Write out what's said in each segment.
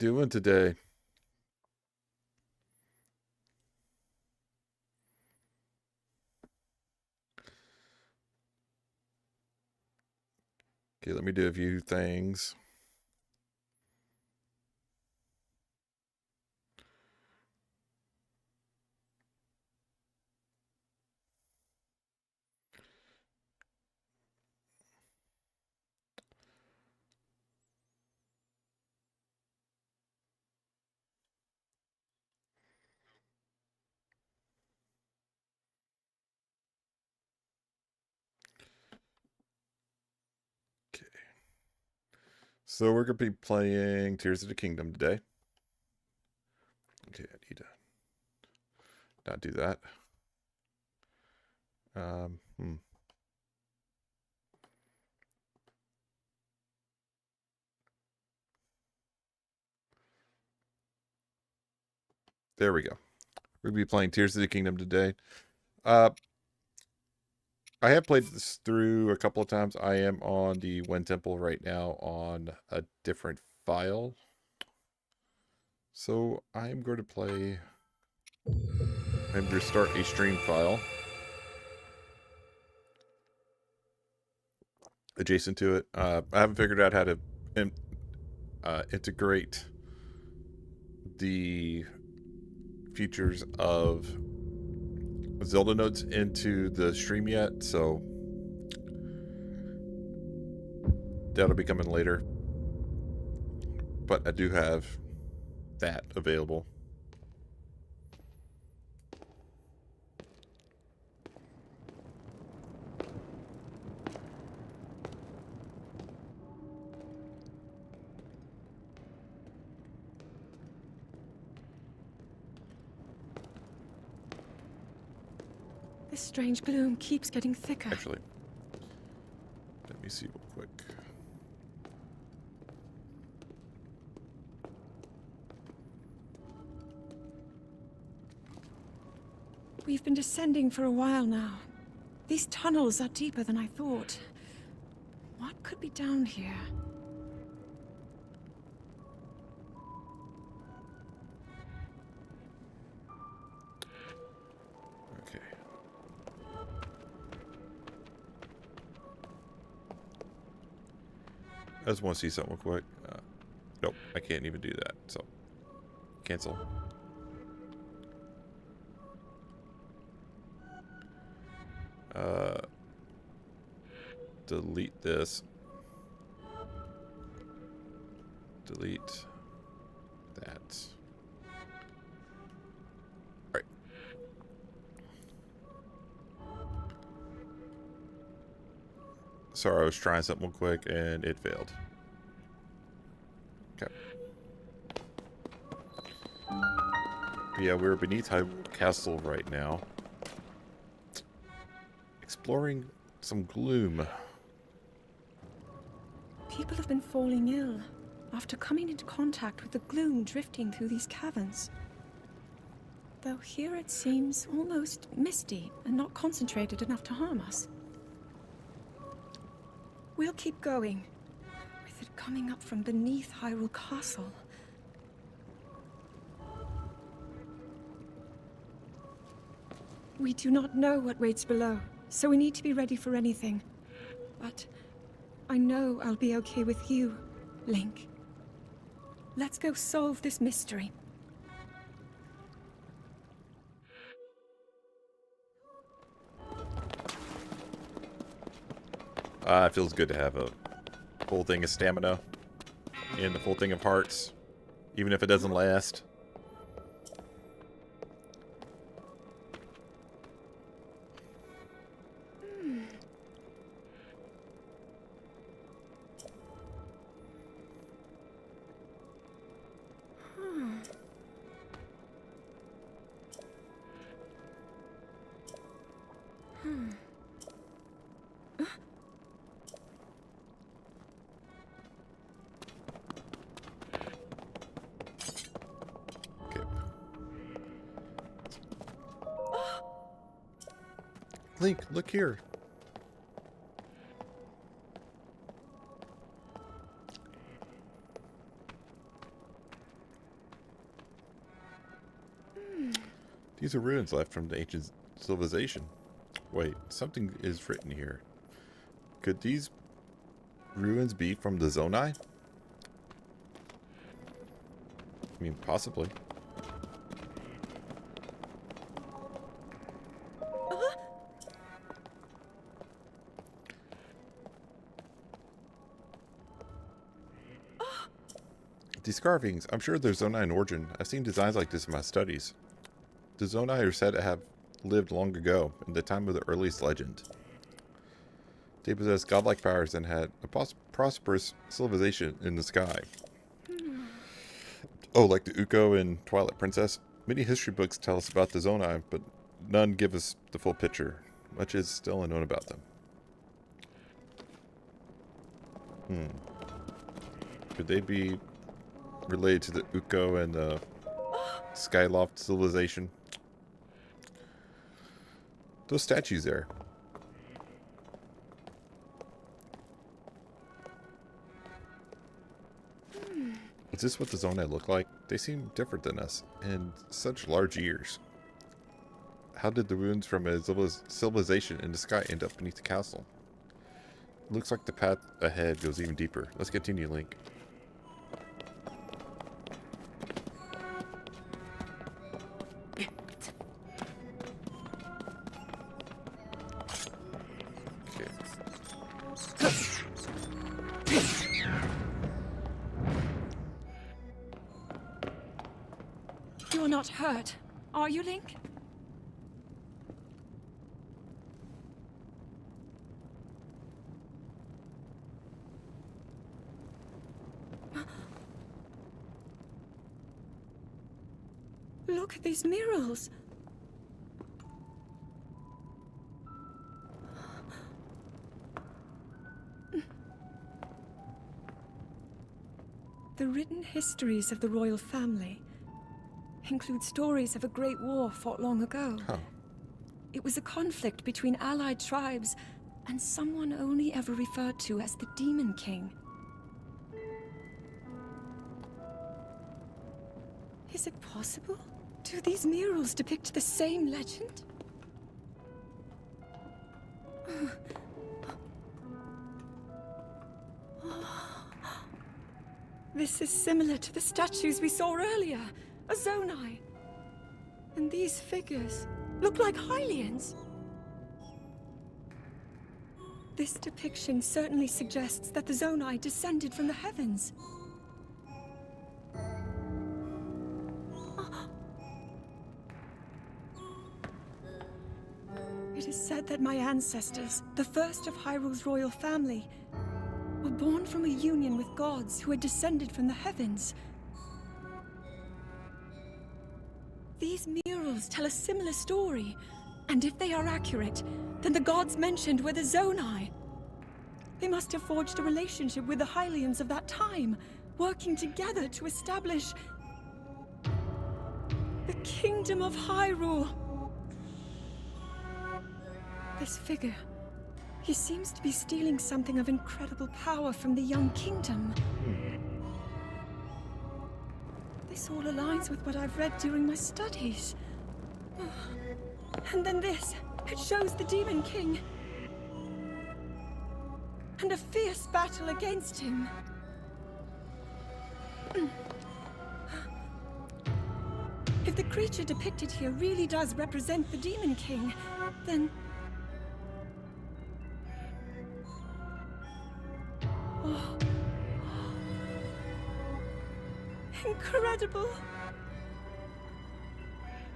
doing today? Okay, let me do a few things. Okay. So we're going to be playing Tears of the Kingdom today. Okay, I need to not do that. Um, hmm. There we go. We're going to be playing Tears of the Kingdom today. Uh, I have played this through a couple of times. I am on the Wind Temple right now on a different file. So I'm going to play... I'm going to start a stream file adjacent to it. I haven't figured out how to integrate the features of Zelda notes into the stream yet, so that'll be coming later. But I do have that available. This strange gloom keeps getting thicker. Actually, let me see real quick. We've been descending for a while now. These tunnels are deeper than I thought. What could be down here? Okay. I just want to see something real quick. Nope, I can't even do that, so cancel. Delete this. Delete that. Alright. Sorry, I was trying something real quick and it failed. Okay. Yeah, we're beneath Hyrule Castle right now. Exploring some gloom. People have been falling ill after coming into contact with the gloom drifting through these caverns. Though here it seems almost misty and not concentrated enough to harm us. We'll keep going, with it coming up from beneath Hyrule Castle. We do not know what waits below, so we need to be ready for anything. But I know I'll be okay with you, Link. Let's go solve this mystery. It feels good to have a full thing of stamina and a full thing of hearts, even if it doesn't last. Okay. Link, look here. These are ruins left from the ancient civilization. Wait, something is written here. Could these ruins be from the Zonai? I mean, possibly. These carvings, I'm sure they're Zonai in origin. I've seen designs like this in my studies. The Zonai are said to have lived long ago, in the time of the earliest legend. They possessed godlike powers and had a prosperous civilization in the sky. Oh, like the Uko in Twilight Princess? Many history books tell us about the Zonai, but none give us the full picture. Much is still unknown about them. Could they be related to the Uko and the Skyloft civilization? Those statues there. Is this what the Zonai look like? They seem different than us, and such large ears. How did the ruins from a civilization in the sky end up beneath the castle? Looks like the path ahead goes even deeper. Let's continue, Link. You're not hurt, are you, Link? Look at these murals. The written histories of the royal family include stories of a great war fought long ago. Huh. It was a conflict between allied tribes and someone only ever referred to as the Demon King. Is it possible? Do these murals depict the same legend? This is similar to the statues we saw earlier, a Zonai. And these figures look like Hylians. This depiction certainly suggests that the Zonai descended from the heavens. It is said that my ancestors, the first of Hyrule's royal family, were born from a union with gods who had descended from the heavens. These murals tell a similar story, and if they are accurate, then the gods mentioned were the Zonai. They must have forged a relationship with the Hylians of that time, working together to establish the Kingdom of Hyrule. This figure, he seems to be stealing something of incredible power from the young kingdom. This all aligns with what I've read during my studies. And then this, it shows the Demon King. And a fierce battle against him. If the creature depicted here really does represent the Demon King, then... Oh. Incredible!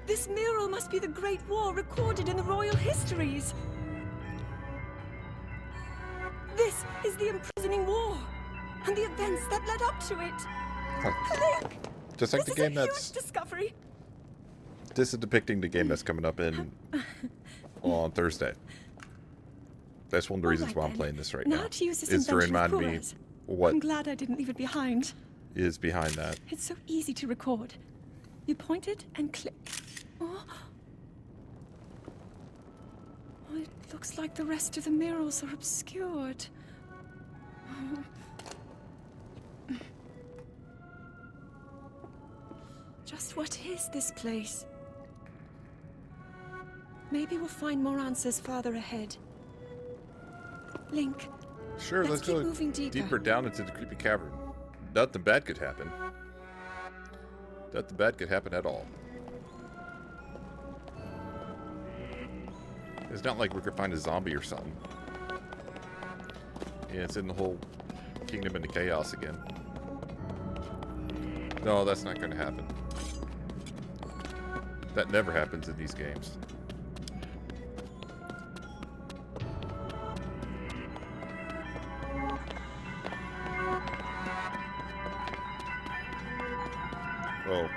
This mural must be the Great War recorded in the royal histories. This is the imprisoning war, and the events that led up to it. Link! Just like This the is game a that's... huge discovery. This is depicting the game that's coming up in on Thursday. That's one of the reasons Alright why I'm then. playing this right Now now. to use this Is to invention of remind me Pura's. what I'm glad I didn't leave it behind. is behind that. It's so easy to record. You point it and click. Oh. Oh, it looks like the rest of the murals are obscured. Oh. Just what is this place? Maybe we'll find more answers farther ahead. Link, Sure, let's keep go moving deeper. down into the creepy cavern. Nothing bad could happen. Nothing bad could happen at all. It's not like we could find a zombie or something. Yeah, it's in the whole kingdom into chaos again. No, that's not going to happen. That never happens in these games. Oh.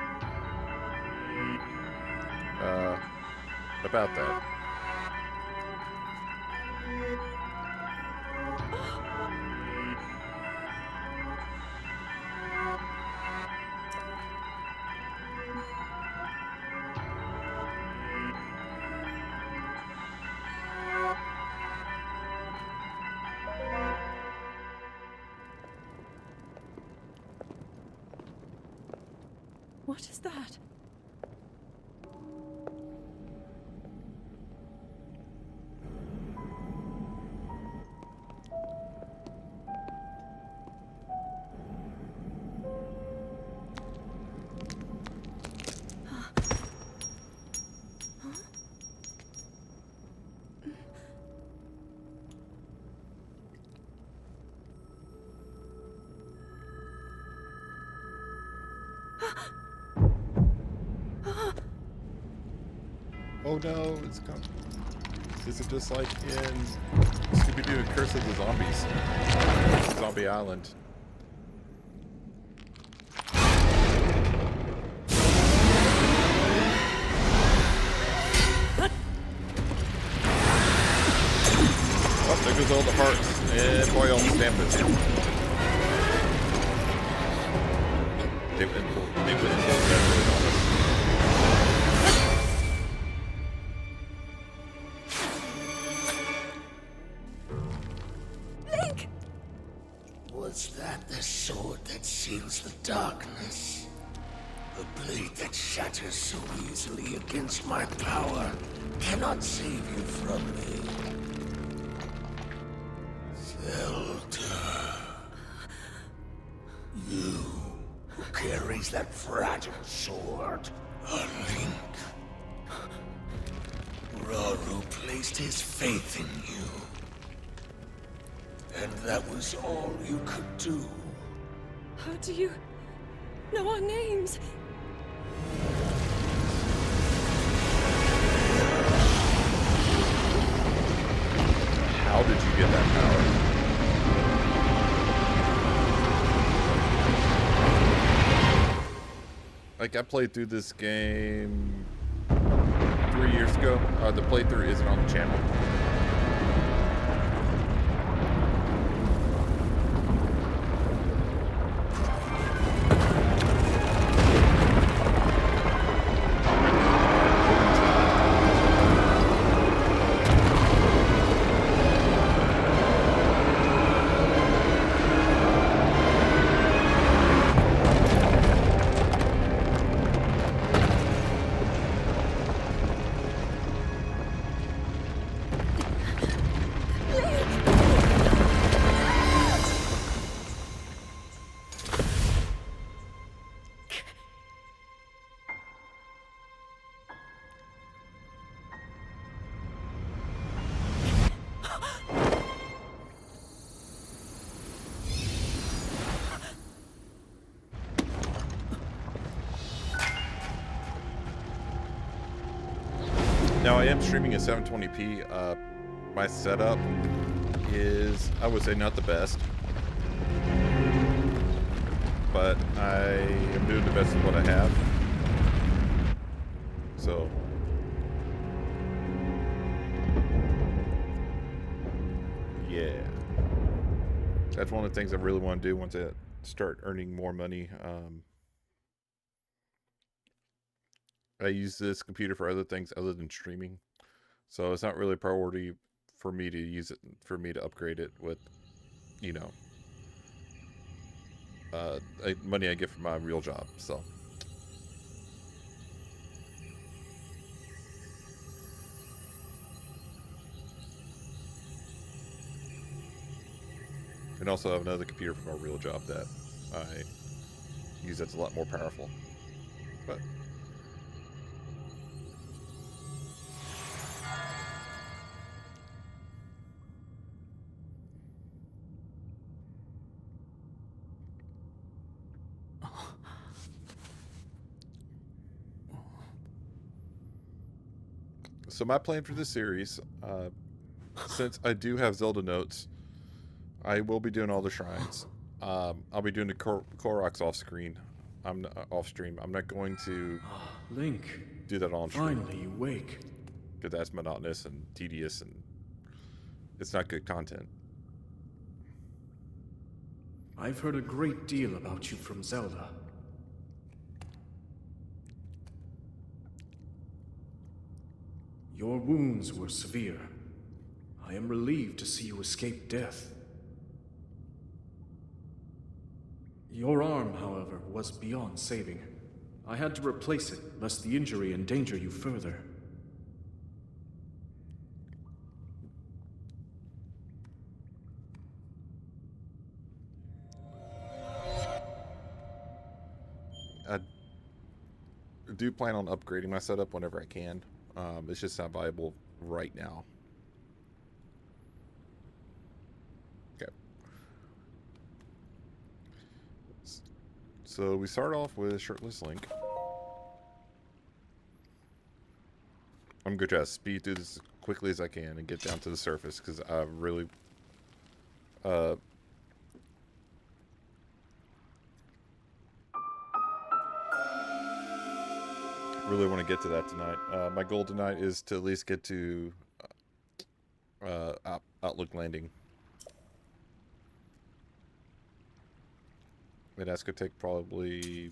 About that. What is that? Oh no, it's come. Is it just like in Scooby-Doo Curse of the Zombies? Zombie Island. Oh, there goes all the hearts. And boy, all the stamina's here. They went full veteran on us. Link! Was that the sword that seals the darkness? The blade that shatters so easily against my power cannot save you from me. Zelda. You who carries that fragile sword. A Link. Rauru placed his faith in you. And that was all you could do. How do you know our names? How did you get that power? Like, I played through this game 3 years ago. The playthrough isn't on the channel. Now, I am streaming at 720p. My setup is, I would say, not the best. But I am doing the best of what I have. So, yeah. That's one of the things I really want to do once I start earning more money. I use this computer for other things other than streaming. So it's not really a priority for me to use it, for me to upgrade it with, you know, money I get from my real job. So. And also have another computer for my real job that I use that's a lot more powerful. But so my plan for this series, since I do have Zelda notes, I will be doing all the shrines. I'll be doing the Koroks off screen. I'm off stream. I'm not going to Link, do that on stream finally you wake. because that's monotonous and tedious, and it's not good content. I've heard a great deal about you from Zelda. Your wounds were severe. I am relieved to see you escape death. Your arm, however, was beyond saving. I had to replace it, lest the injury endanger you further. I do plan on upgrading my setup whenever I can. It's just not viable right now. Okay. So we start off with shirtless Link. I'm going to try to speed through this as quickly as I can and get down to the surface because I really want to get to that tonight. My goal tonight is to at least get to Outlook Landing. And that's going to take probably...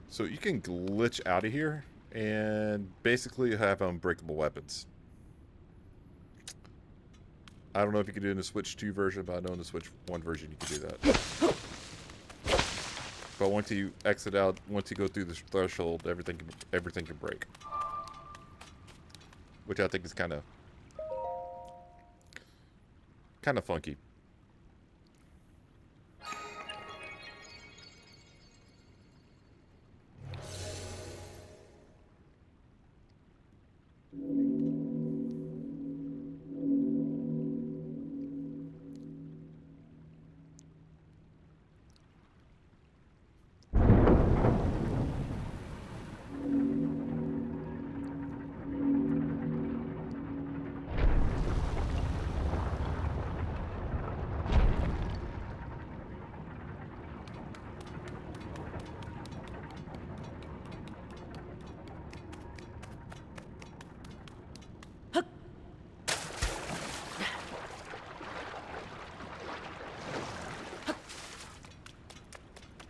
So you can glitch out of here and basically have unbreakable weapons. I don't know if you can do it in the Switch 2 version, but I know in the Switch 1 version you can do that. But once you exit out, once you go through the threshold, everything can break. Which I think is kind of funky.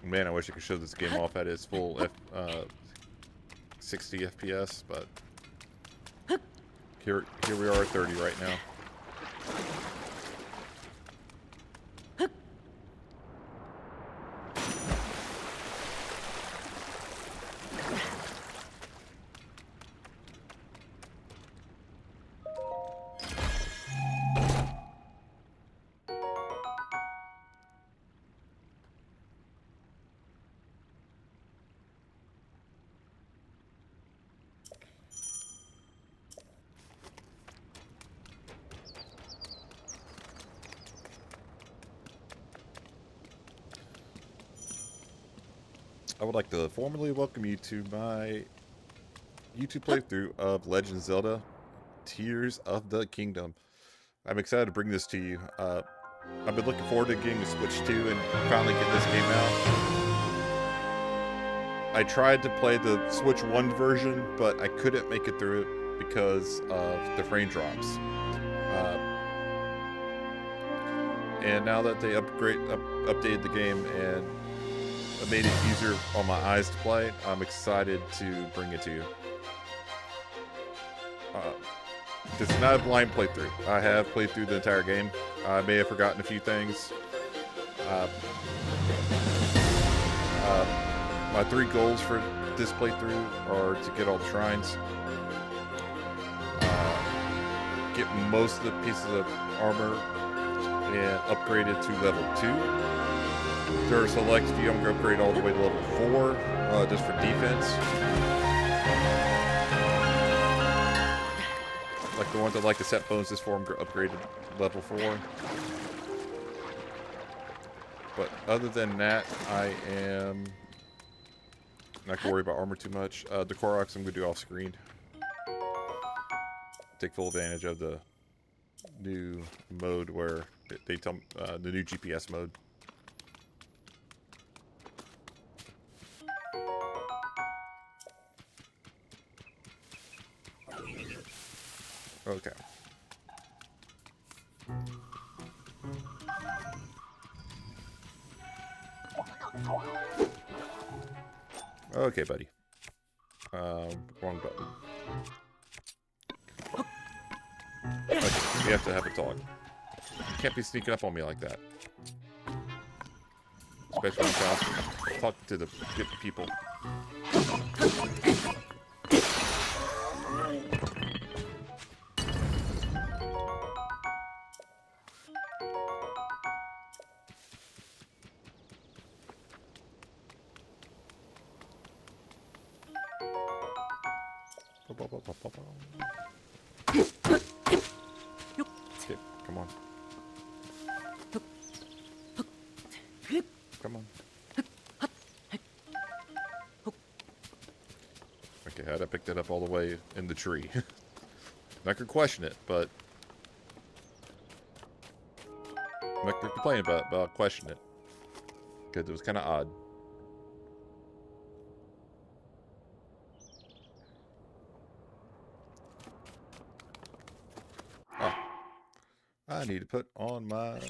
Man, I wish I could show this game off at its full 60 FPS, but here we are at 30 right now. I would like to formally welcome you to my YouTube playthrough of Legend of Zelda Tears of the Kingdom. I'm excited to bring this to you. I've been looking forward to getting the Switch 2 and finally getting this game out. I tried to play the Switch 1 version, but I couldn't make it through it because of the frame drops. And now that they updated the game and made it easier on my eyes to play, I'm excited to bring it to you. This is not a blind playthrough. I have played through the entire game. I may have forgotten a few things. My 3 goals for this playthrough are to get all the shrines, get most of the pieces of armor, and upgrade it to level 2. There are select if you don't upgrade all the way to level 4, just for defense. Like the ones that like to set bonuses for them upgraded level 4. But other than that, I am not gonna worry about armor too much. The Koroks I'm gonna do off screen. Take full advantage of the new mode where they tell the new GPS mode. Okay. Okay, buddy. Wrong button. Okay, we have to have a talk. You can't be sneaking up on me like that. Especially when I'm talking to the good people. Okay, come on. Come on. Okay, how'd I pick that up all the way in the tree? I could question it, but I'm not gonna complain about it, but I'll question it. Because it was kind of odd. I need to put on my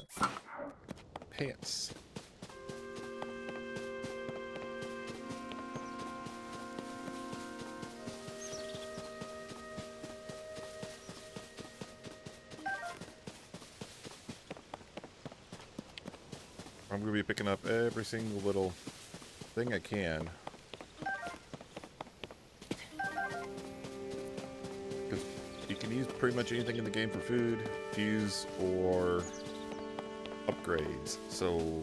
pants. I'm going to be picking up every single little thing I can. Because you can use pretty much anything in the game for food, fuse, or upgrades. So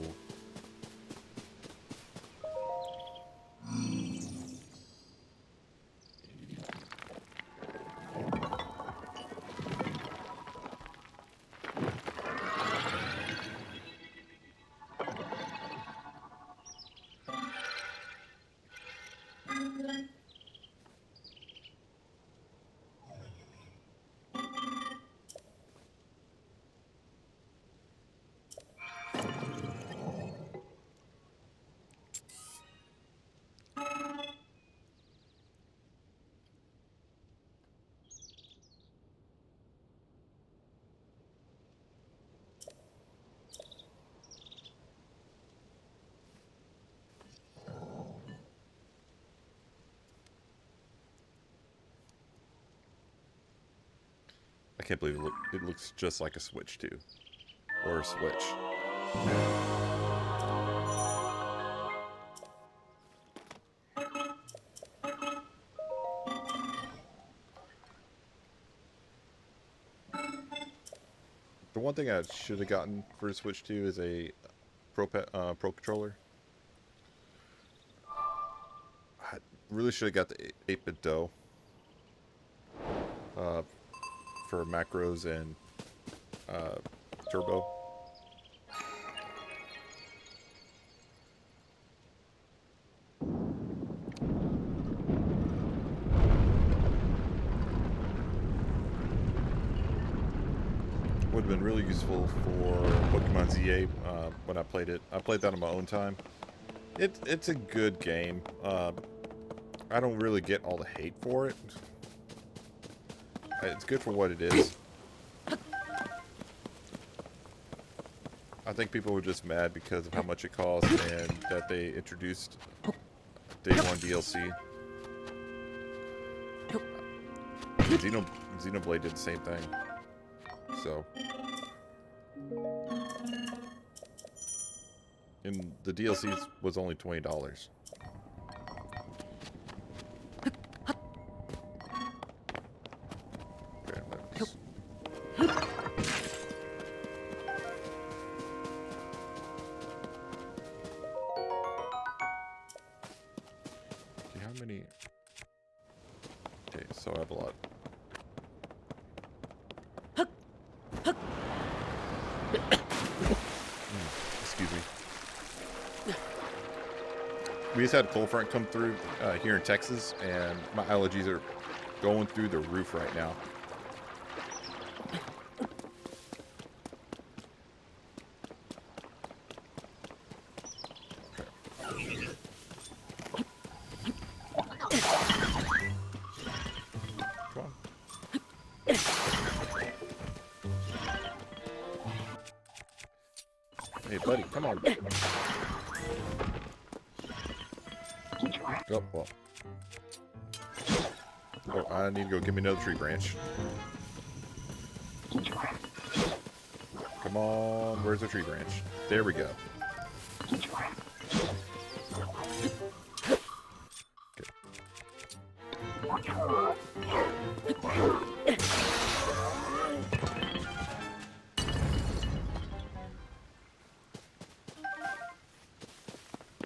I can't believe it looks just like a Switch too. Or a Switch. The one thing I should have gotten for a Switch 2 is a Pro controller. I really should have got the 8-bit DOE for macros and turbo. Would have been really useful for Pokemon ZA when I played it. I played that on my own time. It's a good game. I don't really get all the hate for it. It's good for what it is. I think people were just mad because of how much it cost and that they introduced Day 1 DLC. Xenoblade did the same thing. So, and the DLC was only $20. Okay, so I have a lot. Excuse me. We just had a cold front come through here in Texas, and my allergies are going through the roof right now. Come on. Hey, buddy, come on. Oh, well. Oh, I need to go get me another tree branch. Come on, where's the tree branch? There we go.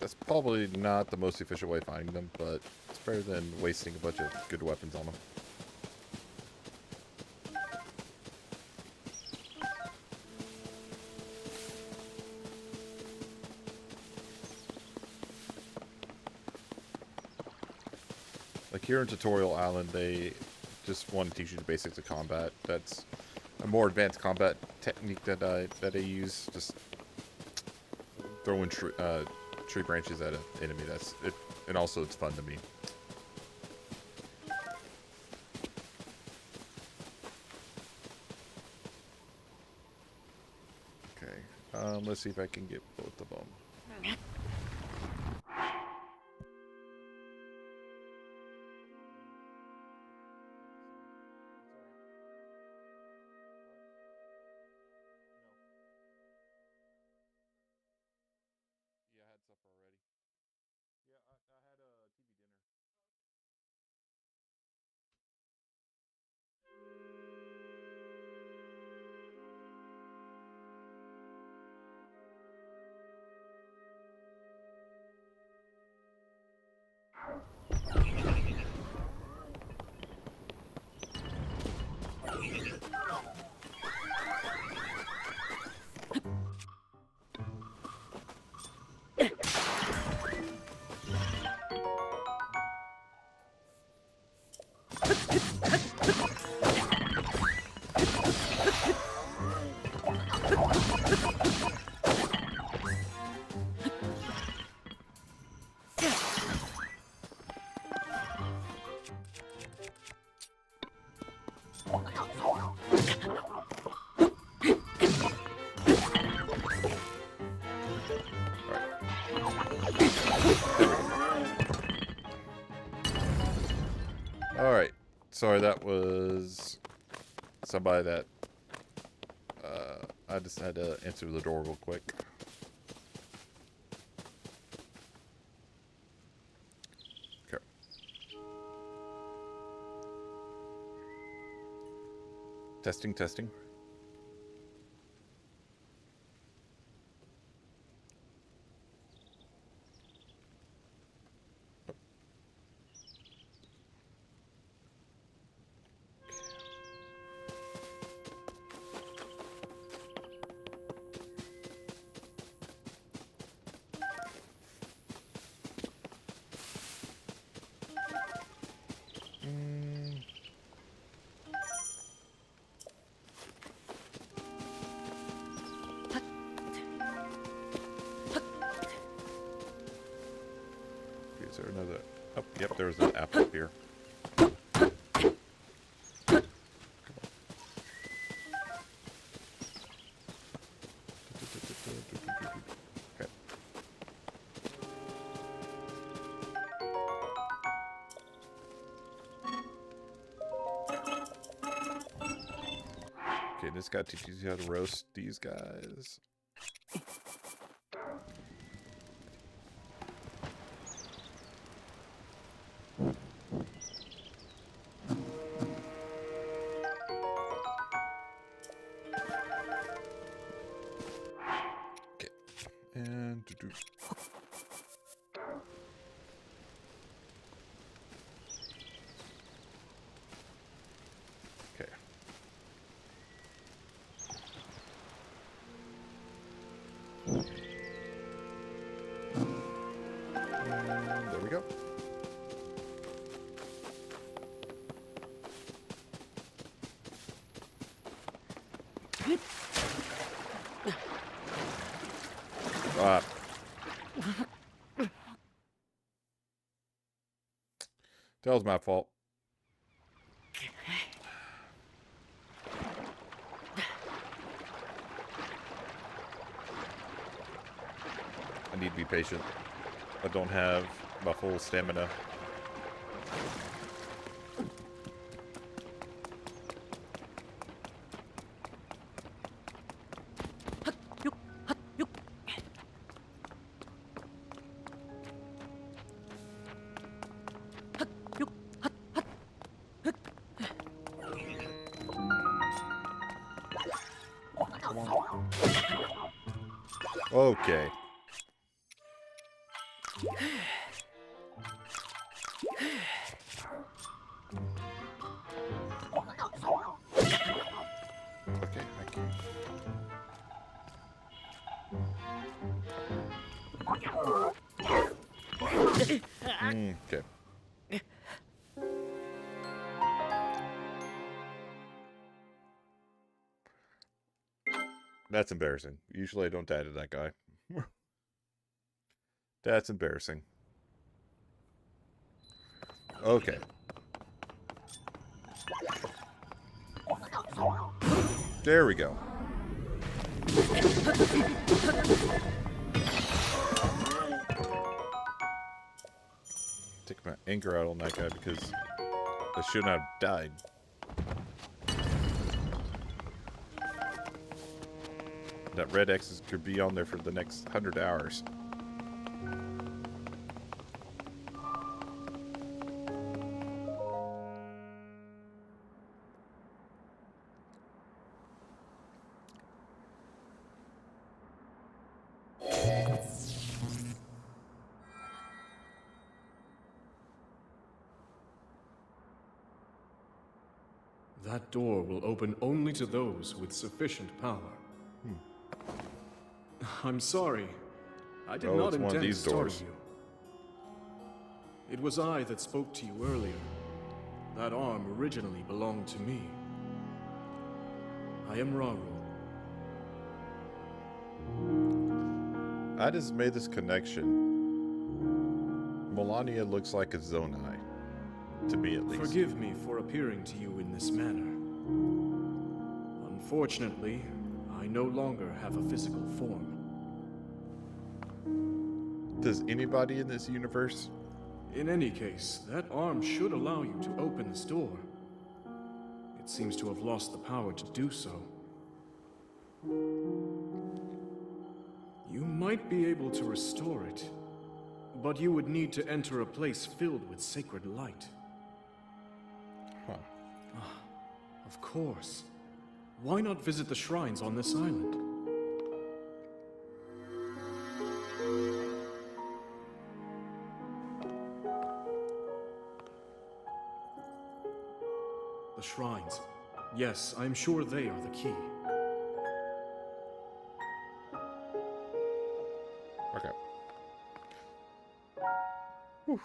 That's probably not the most efficient way of finding them, but it's better than wasting a bunch of good weapons on them. Like here in Tutorial Island, they just want to teach you the basics of combat. That's a more advanced combat technique that I use. Just throwing tree branches at an enemy. That's it, and also it's fun to me. Okay, let's see if I can get both of them. Yeah, I had supper already. Yeah, I had a TV dinner. Alright, sorry, that was somebody that I just had to answer the door real quick. Okay. Testing, testing. Is there another? Oh, yep, there was an apple up here. Okay. Okay, this guy teaches you how to roast these guys. And There we go. Ah. That was my fault. I need to be patient. I don't have my full stamina. Okay. Okay, thank you. Okay. That's embarrassing. Usually I don't die to that guy. That's embarrassing. Okay. There we go. Take my anger out on that guy because I should not have died. That red X could be on there for the next 100 hours. That door will open only to those with sufficient power. I'm sorry. I did not it's one of intend to these startle doors. you. It was I that spoke to you earlier. That arm originally belonged to me. I am Raru. I just made this connection. Melania looks like a Zonai. To me, at least. Forgive me for appearing to you in this manner. Unfortunately, I no longer have a physical form. Does anybody in this universe? In any case, that arm should allow you to open this door. It seems to have lost the power to do so. You might be able to restore it, but you would need to enter a place filled with sacred light. Huh. Of course. Why not visit the shrines on this island? The shrines. Yes, I'm sure they are the key. Okay. Whew.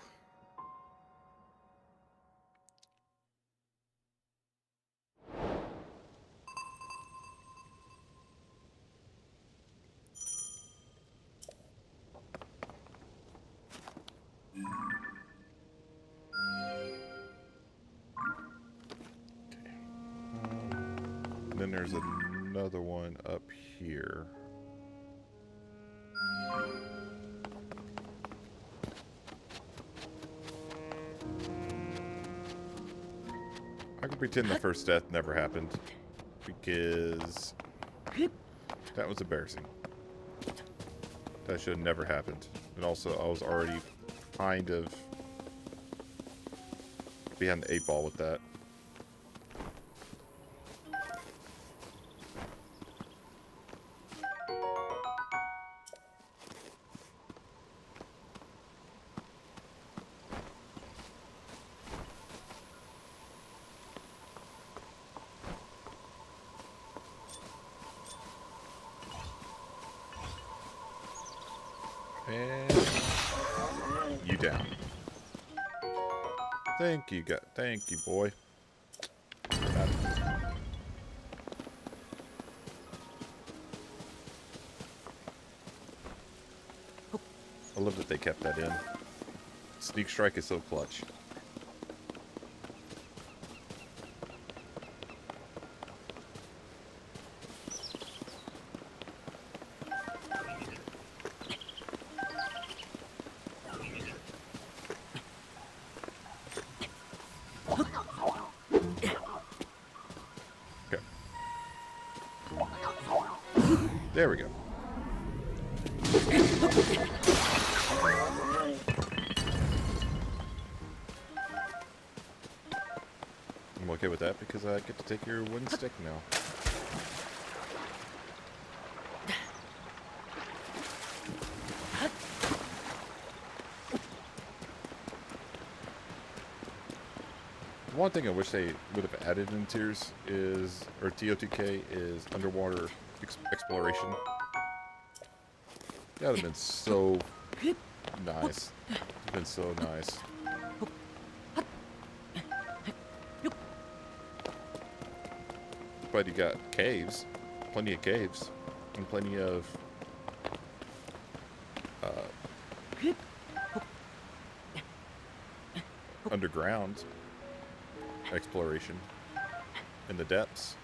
And then there's another one up here. I can pretend the first death never happened because that was embarrassing. That should have never happened. And also, I was already kind of behind the 8 ball with that. And you down. Thank you, thank you, boy. I love that they kept that in. Sneak strike is so clutch. Okay. There we go. I'm okay with that because I get to take your wooden stick now. One thing I wish they would have added in Tears is, or TOTK, is underwater exploration. That would have been so nice. It's been so nice. But you got caves, plenty of caves, and plenty of underground exploration in the depths.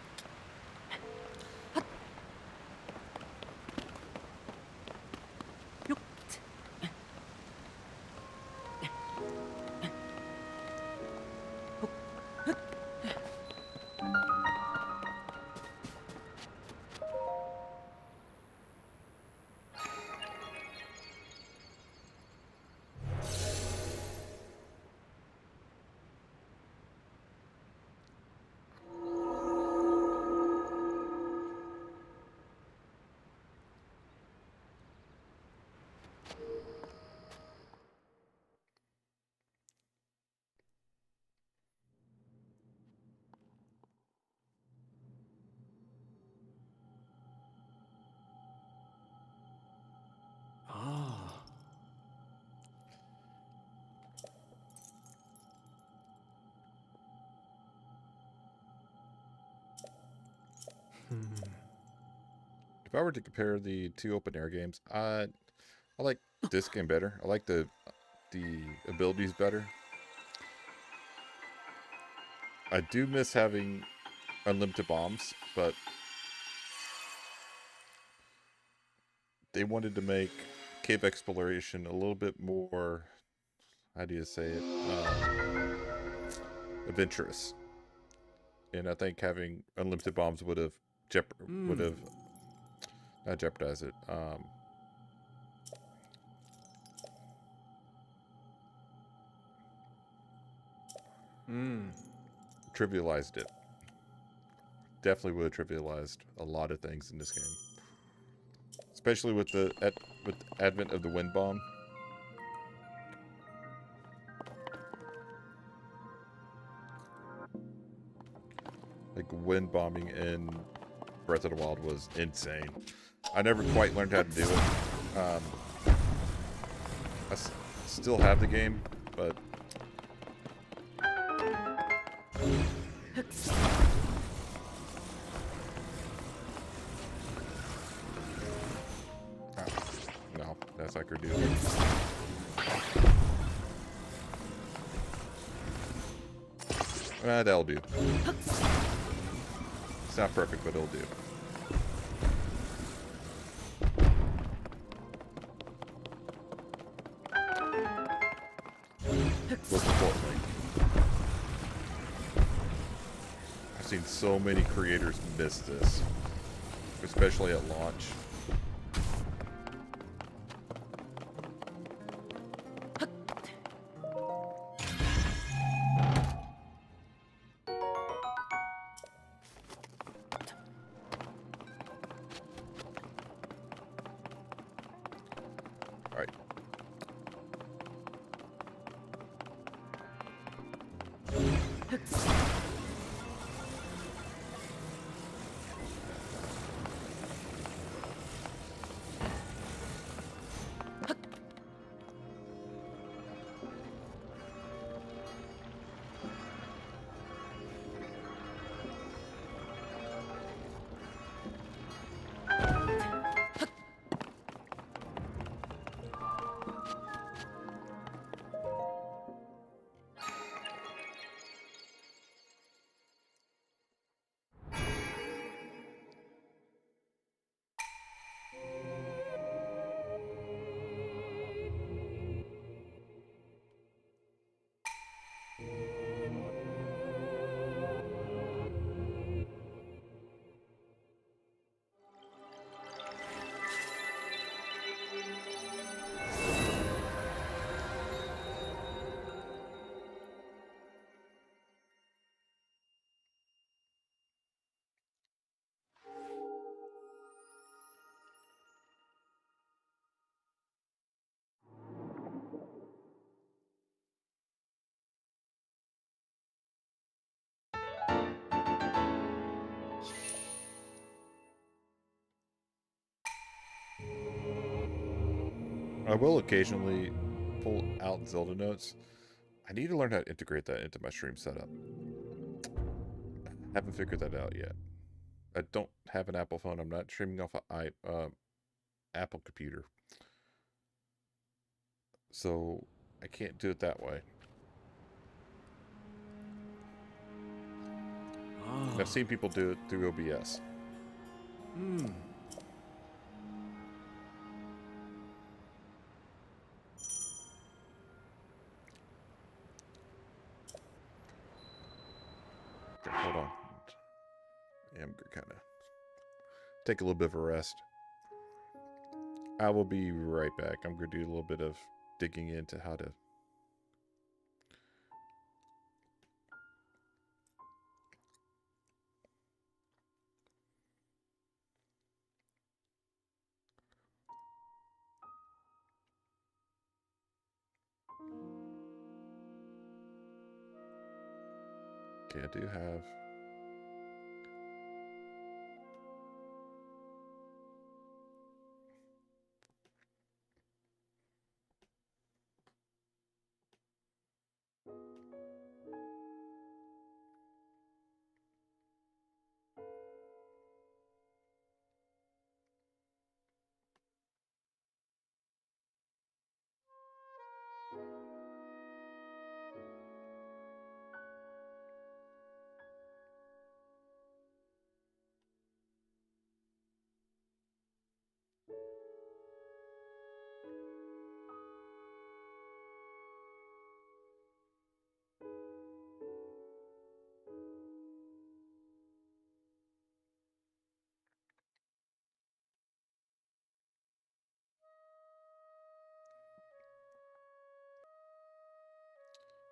Ah. If I were to compare the two open air games, I like this game better. I like the abilities better. I do miss having unlimited bombs, but they wanted to make cave exploration a little bit more, how do you say it, adventurous. And I think having unlimited bombs would have not jeopardized it. Trivialized it. Definitely would have trivialized a lot of things in this game, especially with the advent of the wind bomb. Like wind bombing in Breath of the Wild was insane. I never quite learned how to do it. Still have the game, but no, that's like her deal. That'll do. It's not perfect, but it'll do. Most importantly, I've seen so many creators miss this, especially at launch. All right. I will occasionally pull out Zelda notes. I need to learn how to integrate that into my stream setup. Haven't figured that out yet. I don't have an Apple phone. I'm not streaming off an Apple computer. So I can't do it that way. Ah. I've seen people do it through OBS. Hmm. Okay, hold on. Yeah, I'm gonna kind of take a little bit of a rest. I will be right back. I'm going to do a little bit of digging into how to... Okay, I do have...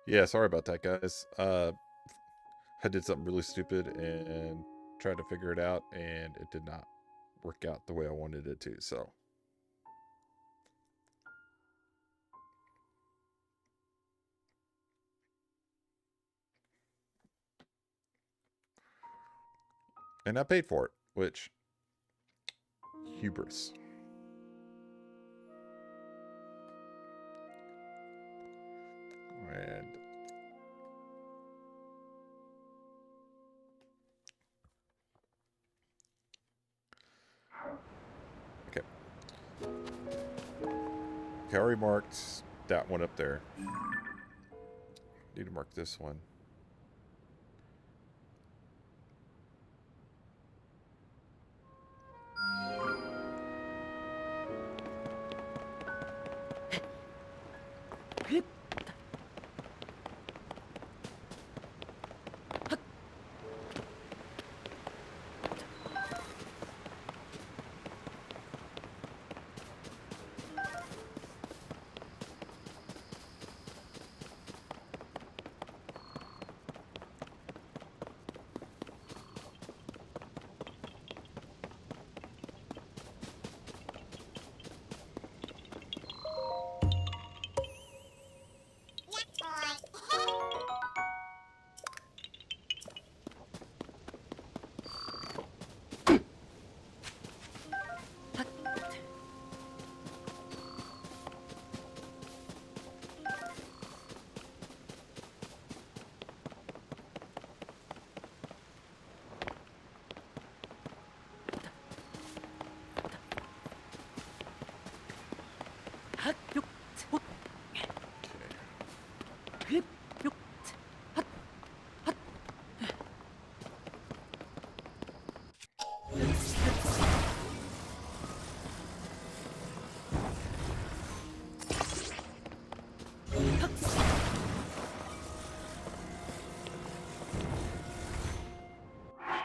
Yeah, sorry about that, guys. I did something really stupid and tried to figure it out, and it did not work out the way I wanted it to, so... And I paid for it, which... Hubris. And... Okay. Okay, I already marked that one up there. Need to mark this one.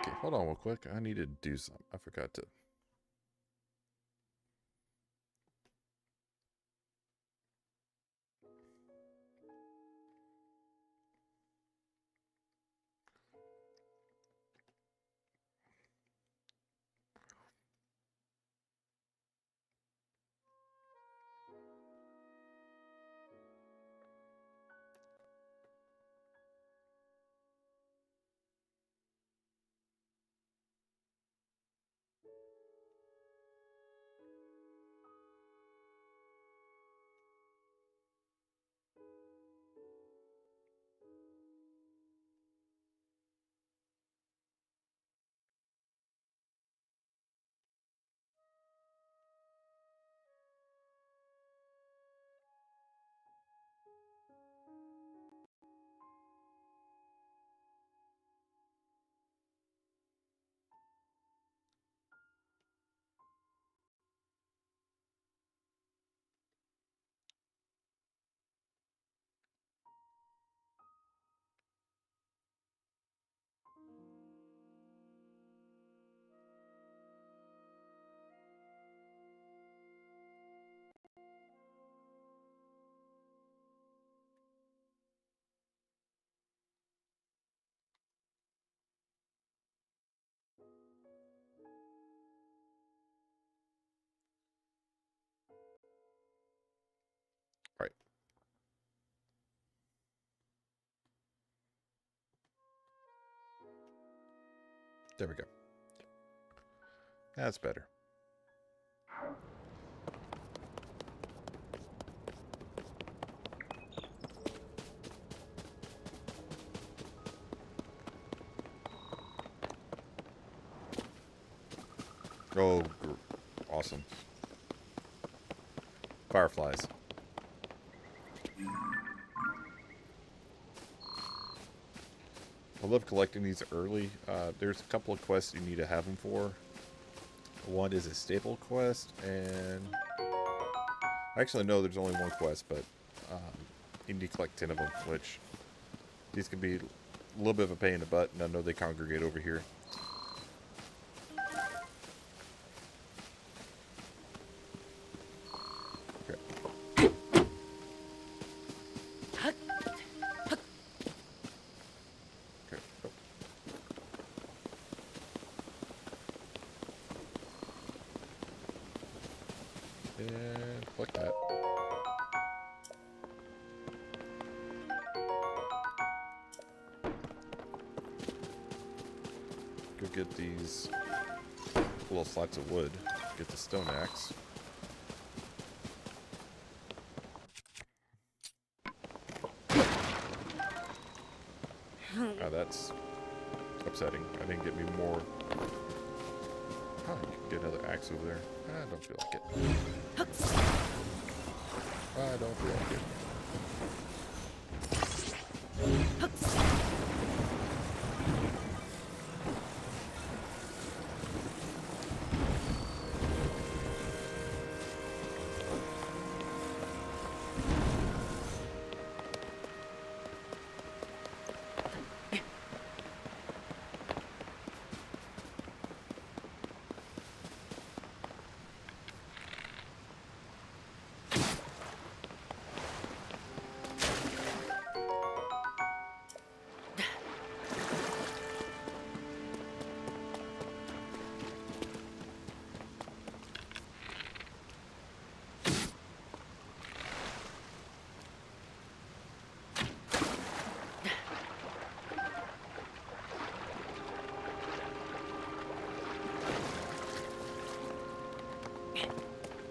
Okay, hold on real quick. I need to do something. I forgot to... There we go. That's better. Oh, awesome. Fireflies. I love collecting these early. There's a couple of quests you need to have them for. One is a staple quest, and actually no, there's only one quest, but you need to collect 10 of them, which these can be a little bit of a pain in the butt, and I know they congregate over here. And click that. Go get these little slats of wood. Get the stone axe. Ah, that's upsetting. I didn't get me more. Oh, you can get another axe over there. I don't feel like it. I don't feel like it.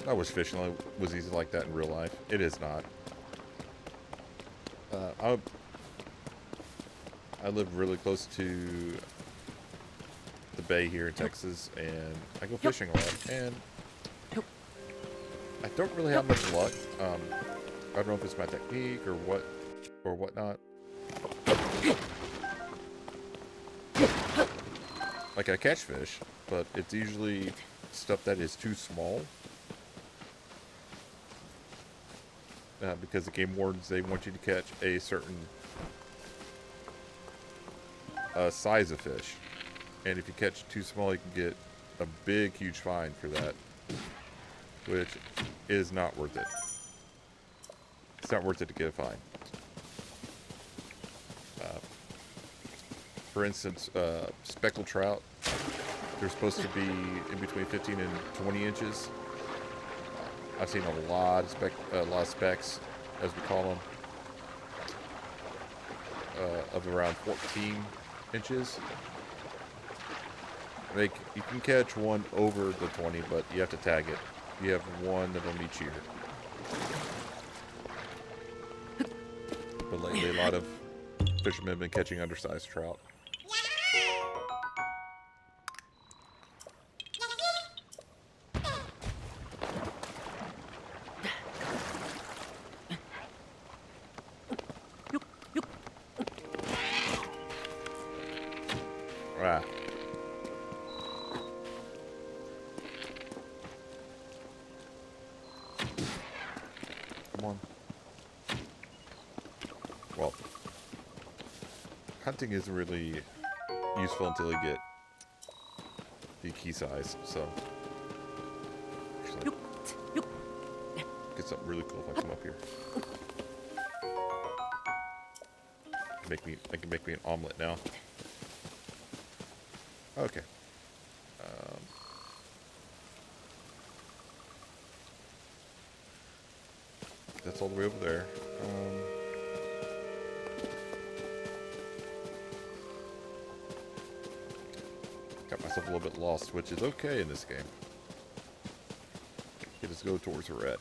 I wish fishing was easy like that in real life. It is not. I live really close to the bay here in Texas, and I go fishing a lot, and I don't really have much luck. I don't know if it's my technique or whatnot. Like, I catch fish, but it's usually stuff that is too small. Because the game wardens, they want you to catch a certain size of fish. And if you catch too small, you can get a big, huge fine for that. Which is not worth it. It's not worth it to get a fine. For instance, speckled trout, they're supposed to be in between 15 and 20 inches. I've seen a lot of specks, as we call them, of around 14 inches. You can catch one over the 20, but you have to tag it. You have one of them each year. But lately, a lot of fishermen have been catching undersized trout. Ah. Come on. Well, hunting isn't really useful until you get the key size, so actually, get something really cool if I come up here. I can make me an omelet now. Okay. That's all the way over there. a little bit lost, which is okay in this game. Okay, let's go towards the red.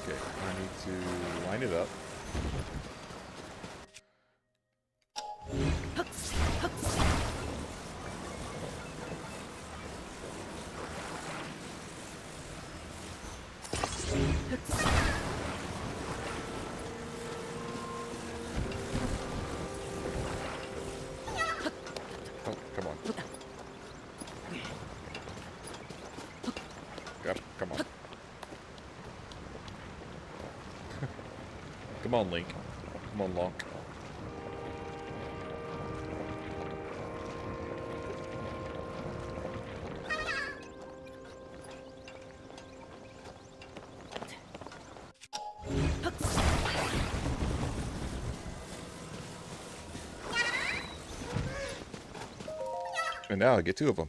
Okay, I need to line it up. Oh, come on. Yep, come on. Come on, Link. Come on, Lonk. And now I get two of them.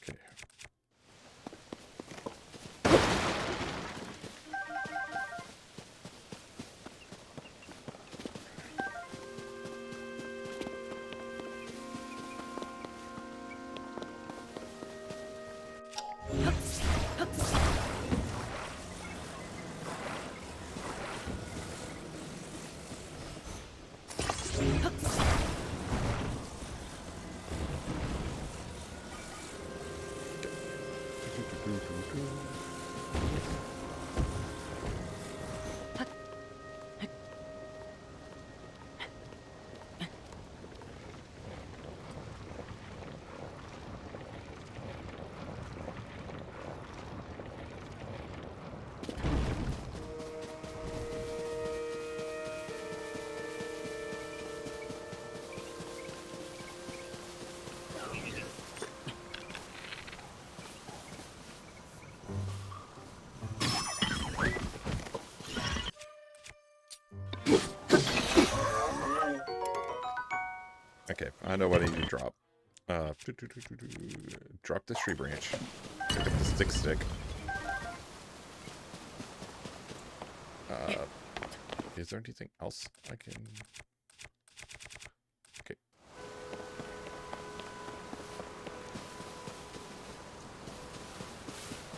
Okay. Okay, I know what I need to drop. Drop this tree branch. Pick up the stick. Is there anything else I can... Okay.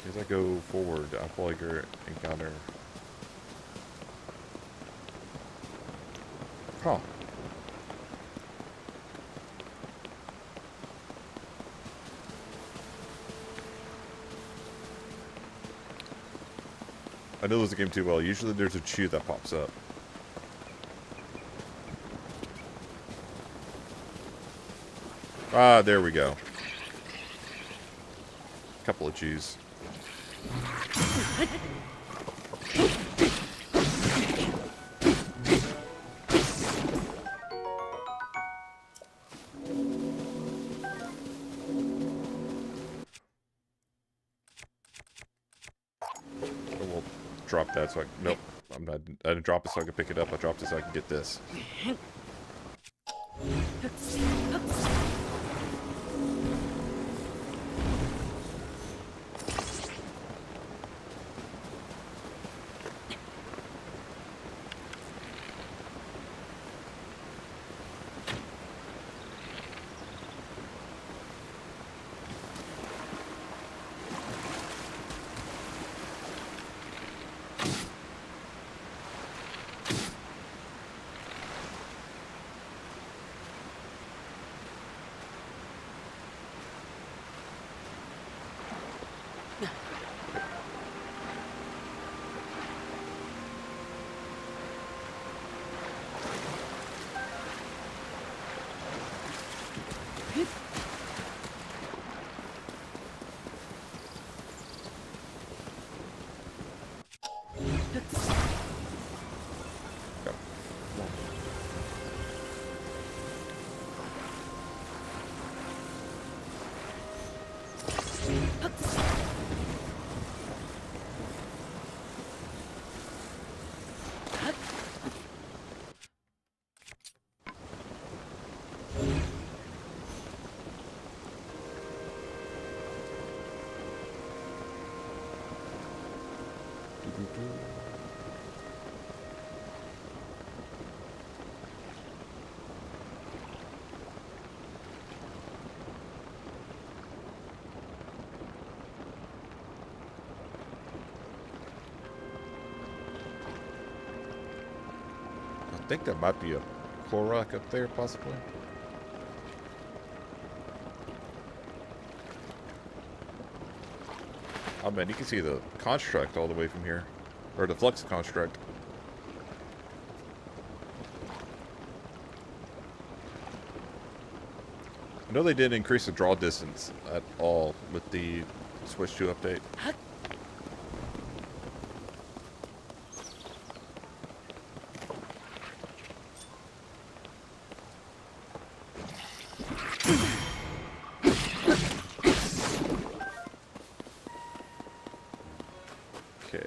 As I go forward, I'll probably encounter... Huh. I know this game too well. Usually there's a chew that pops up. Ah, there we go. Couple of chews. Drop that so I nope. I didn't drop it so I can pick it up. I dropped it so I can get this. I think that might be a Korok up there, possibly. Oh man, you can see the construct all the way from here. Or the flux construct. I know they didn't increase the draw distance at all with the Switch 2 update. Okay.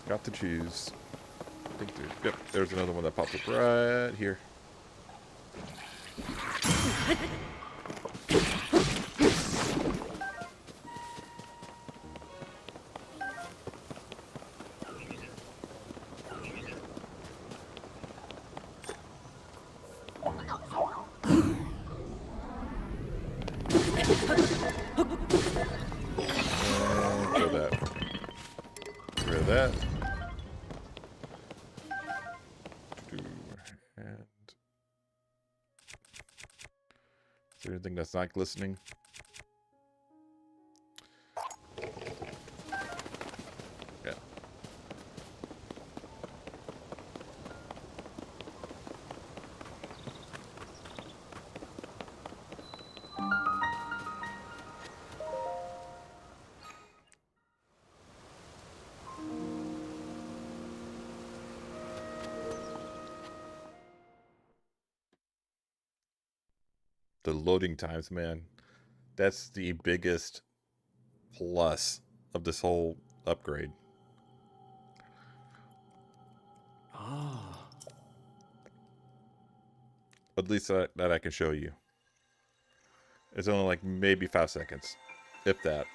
Got to choose. I think yep, there's another one that popped up right here. Throw that. Get rid of that. And is there anything that's not glistening? Yeah. The loading times, man. That's the biggest plus of this whole upgrade. Ah. At least that I can show you. It's only like maybe 5 seconds, if that.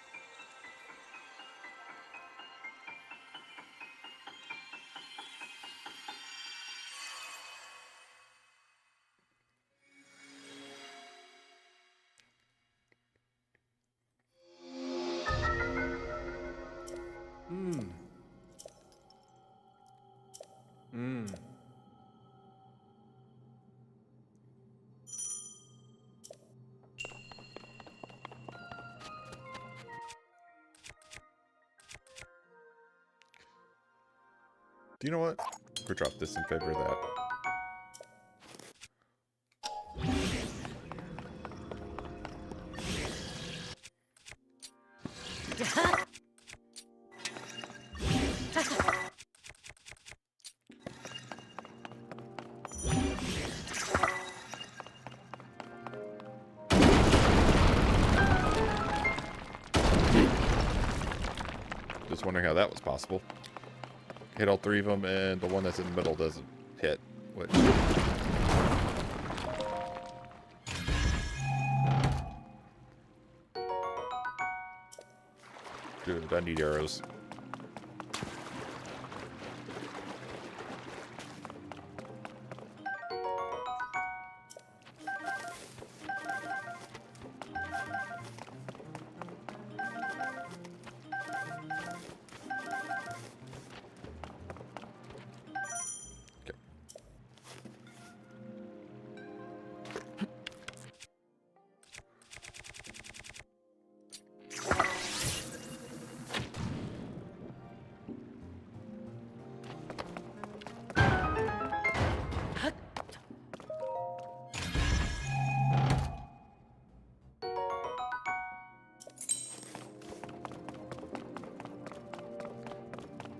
Do you know what? We'll drop this in favor of that. Just wondering how that was possible. Hit all 3 of them, and the one that's in the middle doesn't hit. Which... Dude, I need arrows.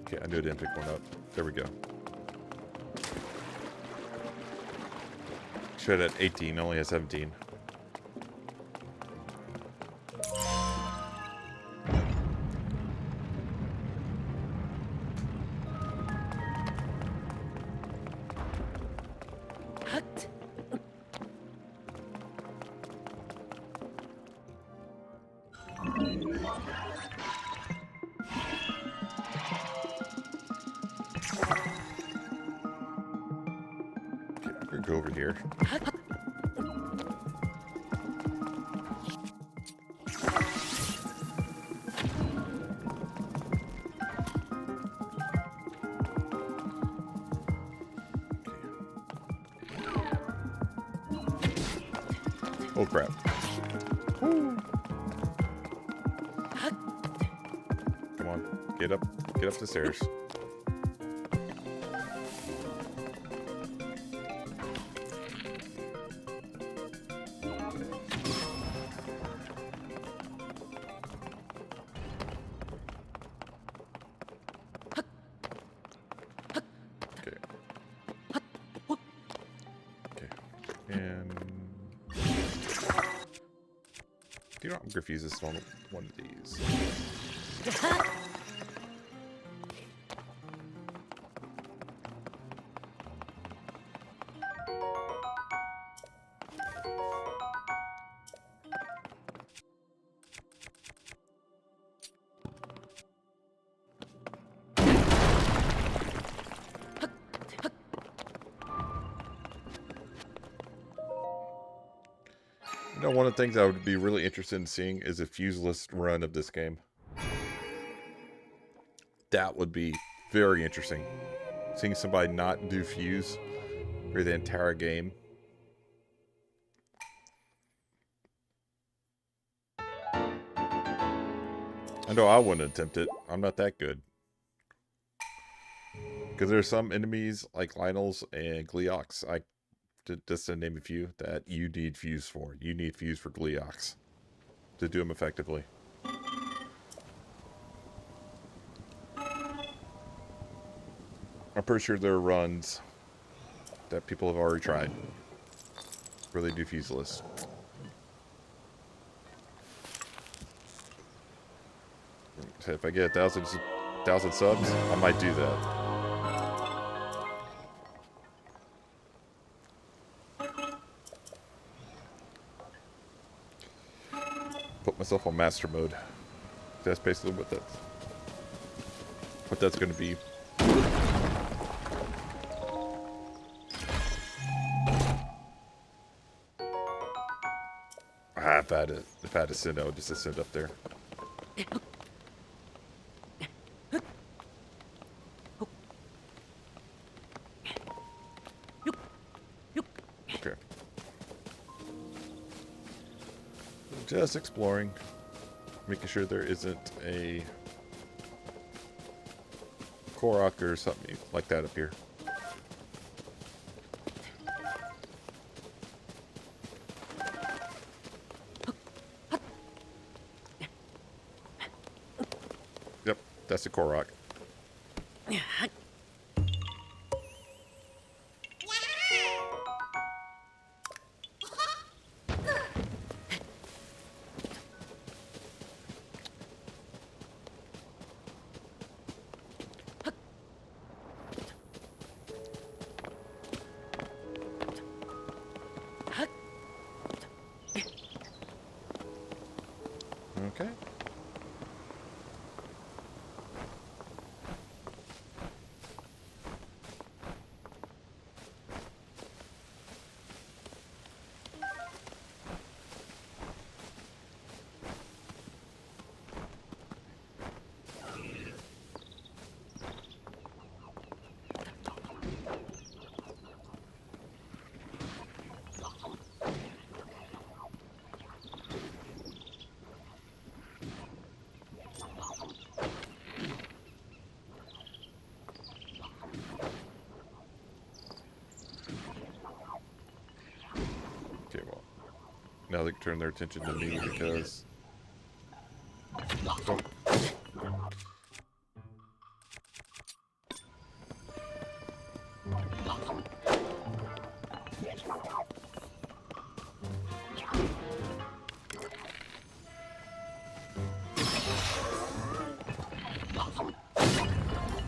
Okay, I knew I didn't pick one up. There we go. Should have 18, only has 17. Go over here. Oh crap. Woo. Come on, get up the stairs. Okay. Okay. And do you know I'm gonna refuse this one of these? You know, one of the things I would be really interested in seeing is a fuseless run of this game. That would be very interesting. Seeing somebody not do fuse for the entire game. I know I wouldn't attempt it. I'm not that good. Because there's some enemies like Lynels and Gleeox, just to name a few, that you need fuse for. You need fuse for Gleeox to do them effectively. I'm pretty sure there are runs that people have already tried where they do fuseless. So if I get 1,000 subs, I might do that. Put myself on master mode. That's basically what that's going to be. If I had to send, I would just send up there. Okay. Just exploring. Making sure there isn't a Korok or something like that up here. Yep, that's the Korok. Okay. Okay, well, now they can turn their attention to me because... Oh.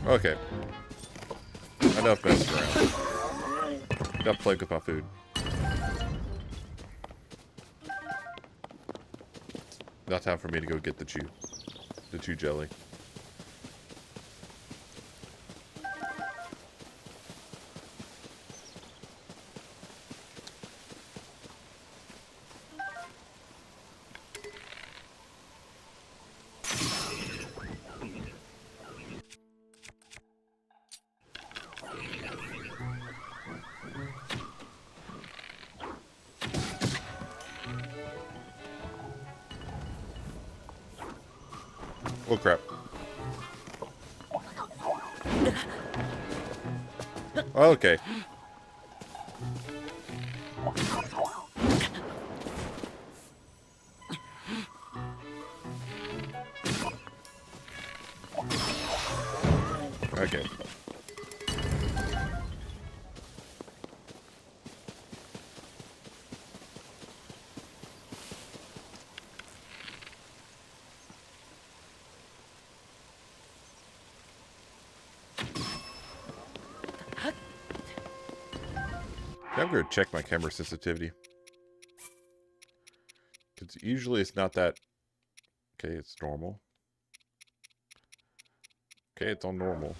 Okay. Enough messing around. Enough playing with my food. Now time for me to go get the chew jelly. Oh crap. Okay. Okay. I'm going to check my camera sensitivity. Because usually it's not that... Okay, it's normal. Okay, it's on normal.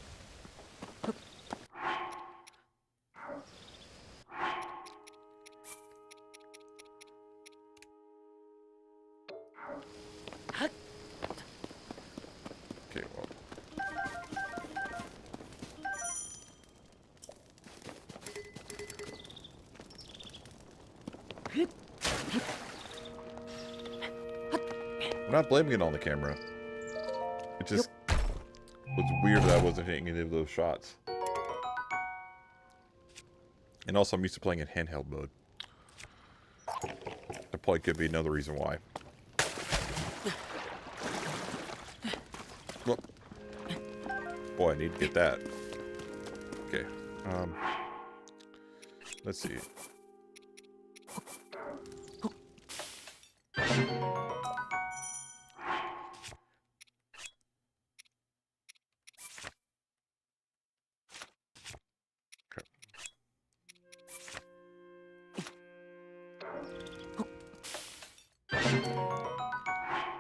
Okay, well... I'm not blaming it on the camera. It just was weird that I wasn't hitting any of those shots. And also, I'm used to playing in handheld mode. That probably could be another reason why. Well, boy, I need to get that. Okay. Let's see.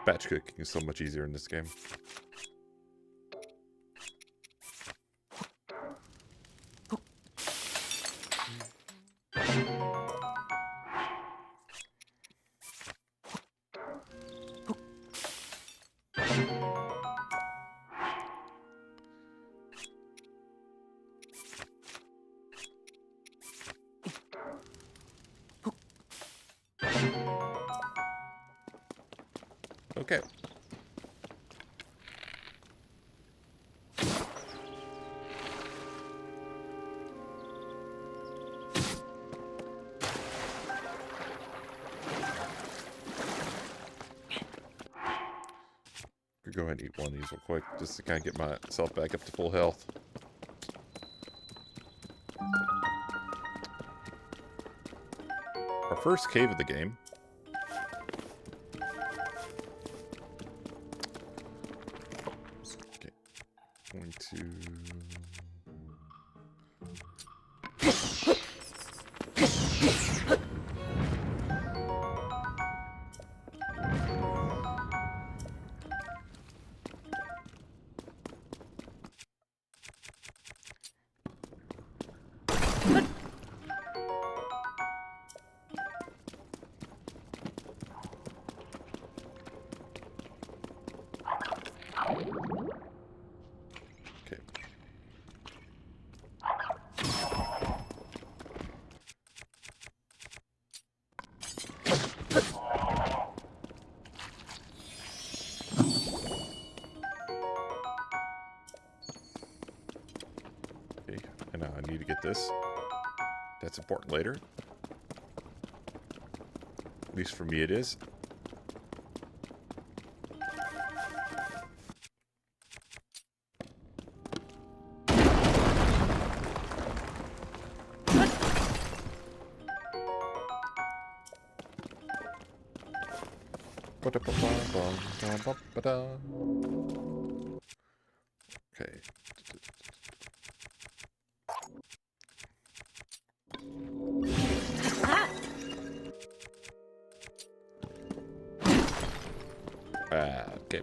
Batch cooking is so much easier in this game. Okay. Could go ahead and eat one of these real quick, just to kind of get myself back up to full health. Our first cave of the game. Okay. Going to... Okay. Okay, and now I need to get this. That's important later. At least for me it is. Okay. Okay.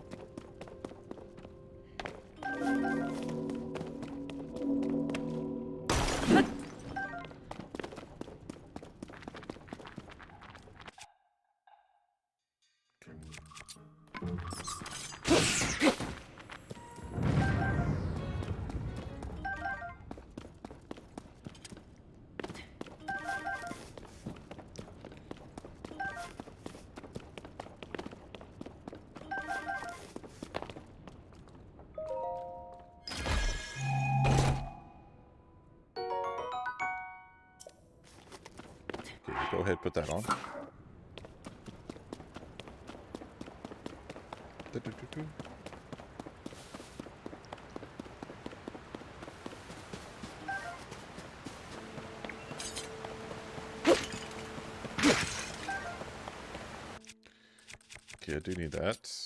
ahead and put that on. Du-du-du-du. Okay, I do need that.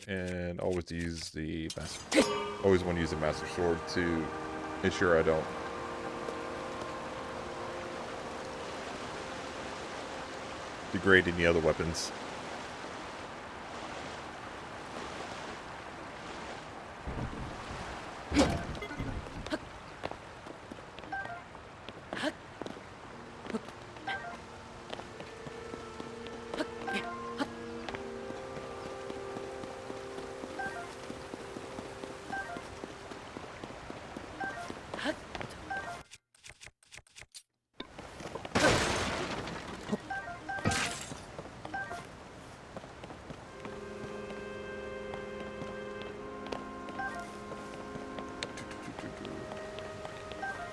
And always use the master. Always want to use the master sword to ensure I don't degrade any other weapons.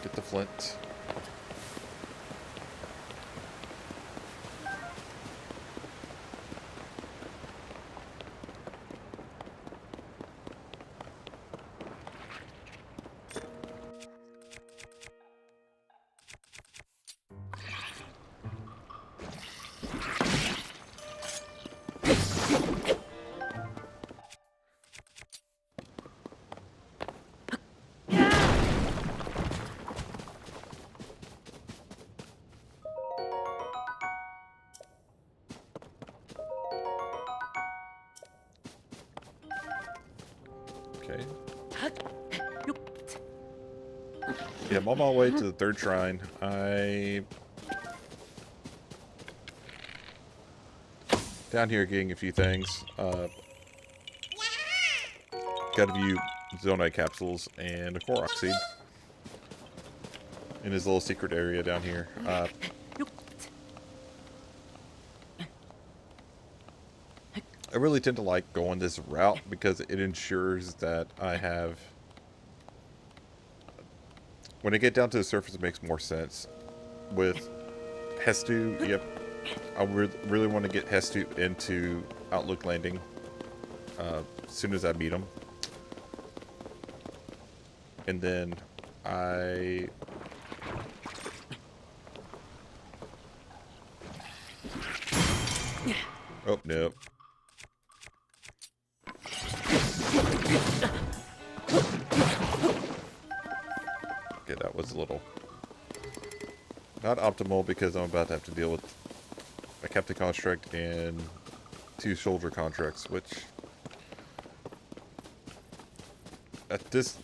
Get the flint. Okay. Yeah, I'm on my way to the third shrine. Down here getting a few things. Got a few Zonite capsules and a Korok seed. In his little secret area down here. I really tend to like going this route because it ensures that I have... When I get down to the surface, it makes more sense. With Hestu, yep, I really want to get Hestu into Outlook Landing as soon as I meet him. And then I... Oh, no. Okay, that was a little... not optimal because I'm about to have to deal with a captain construct and 2 soldier contracts, which... at this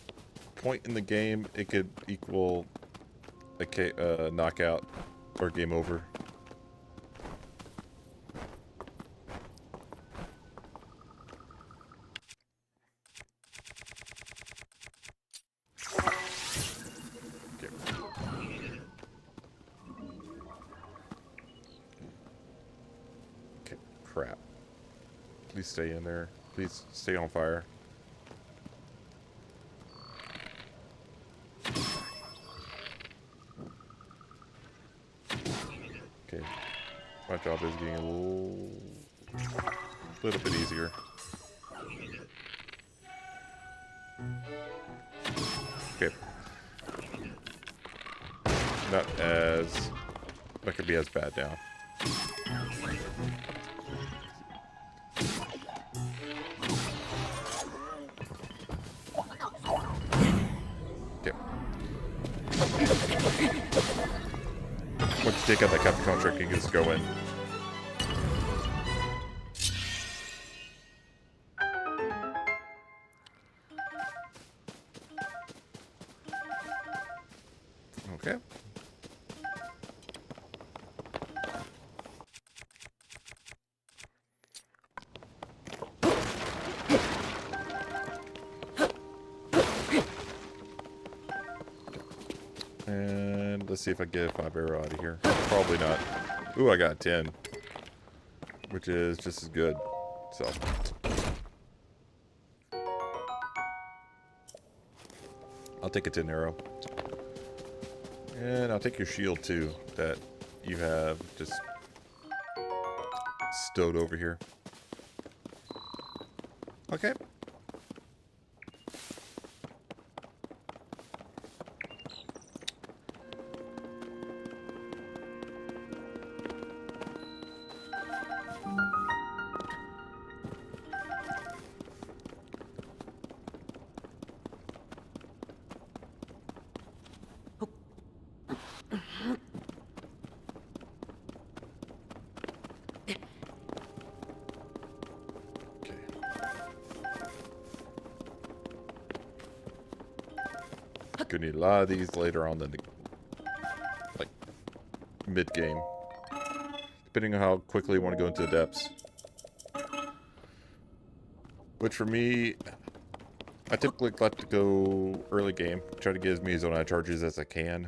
point in the game, it could equal a knockout or game over. Crap. Please stay in there. Please stay on fire. Okay. My job is getting a little bit easier. Okay. Not gonna be as bad now. Okay. take out that captain contract and just go in. Okay. And let's see if I get a 5 arrow out of here. Probably not. Ooh, I got 10. Which is just as good. So. I'll take a 10 arrow. And I'll take your shield too, that you have just stowed over here. Okay. Gonna need a lot of these later on in the like mid game, depending on how quickly you want to go into the depths. Which for me, I typically like to go early game, try to get as many Zonai charges as I can,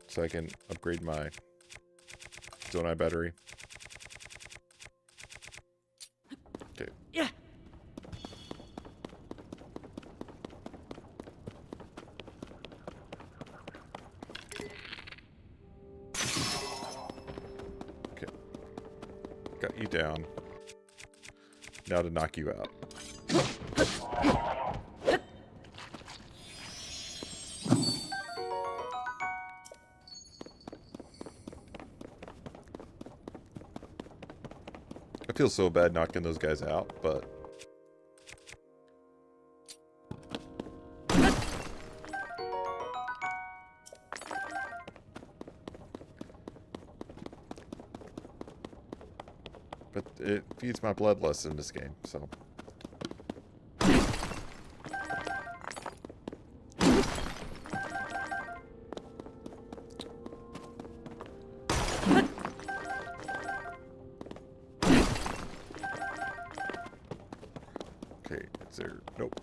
so I can upgrade my Zonai battery. Okay. Yeah. Got you down. Now to knock you out. I feel so bad knocking those guys out, but it feeds my bloodlust in this game, so. Okay, is there? Nope.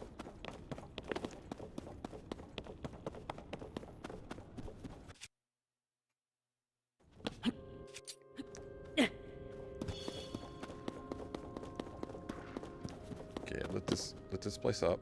Okay, let this place up.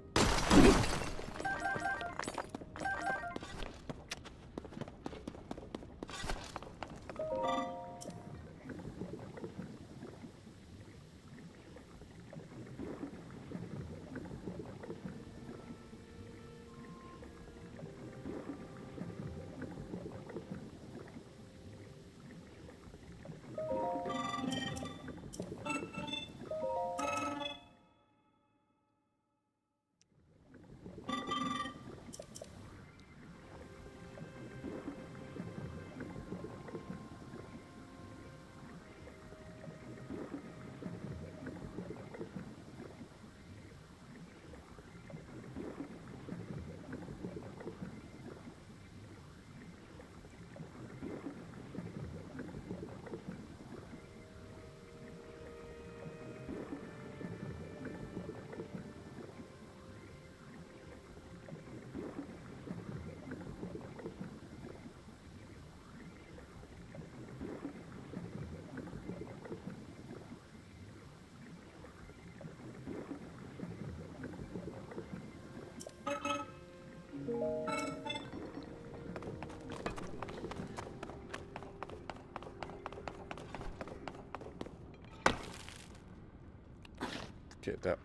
Get that.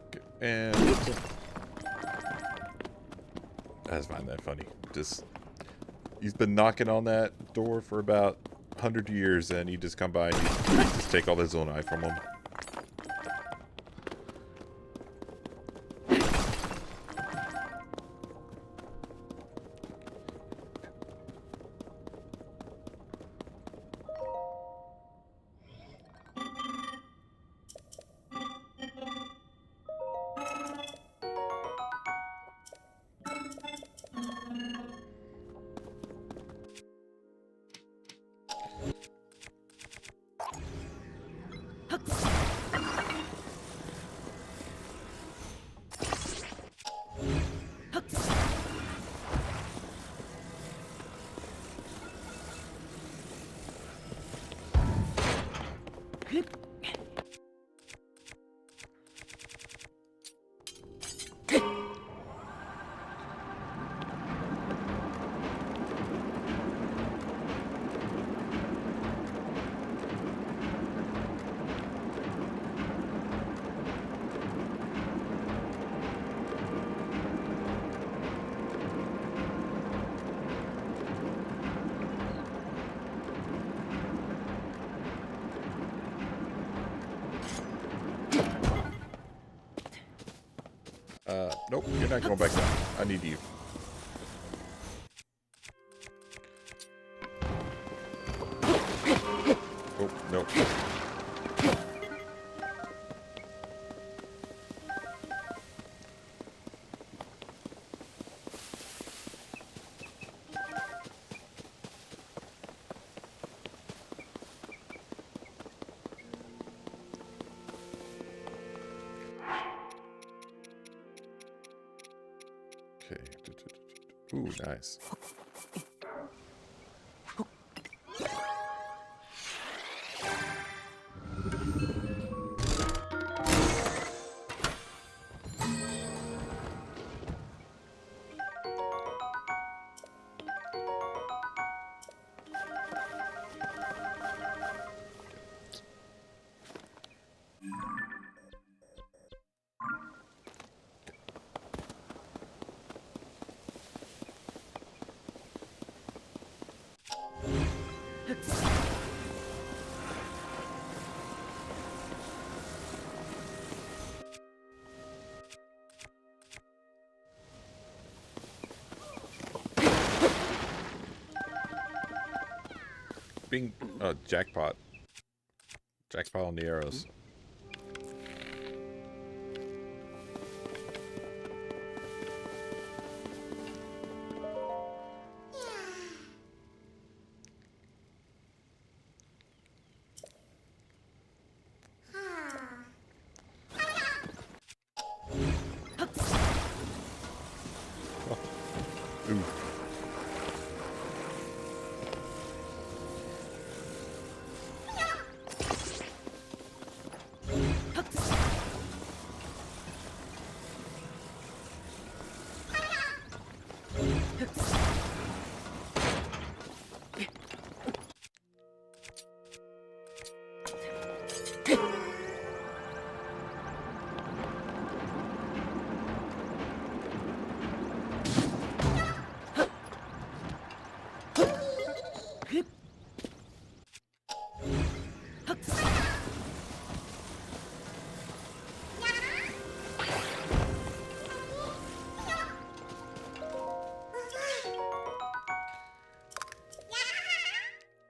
Okay, and I just find that funny. Just he's been knocking on that door for about 100 years, and you just come by and you just take all the Zonai from them. Nope, you're not going back down. I need you. Oh, nope. Okay. Ooh, nice. Being jackpot. Jackpot on the arrows. Ooh.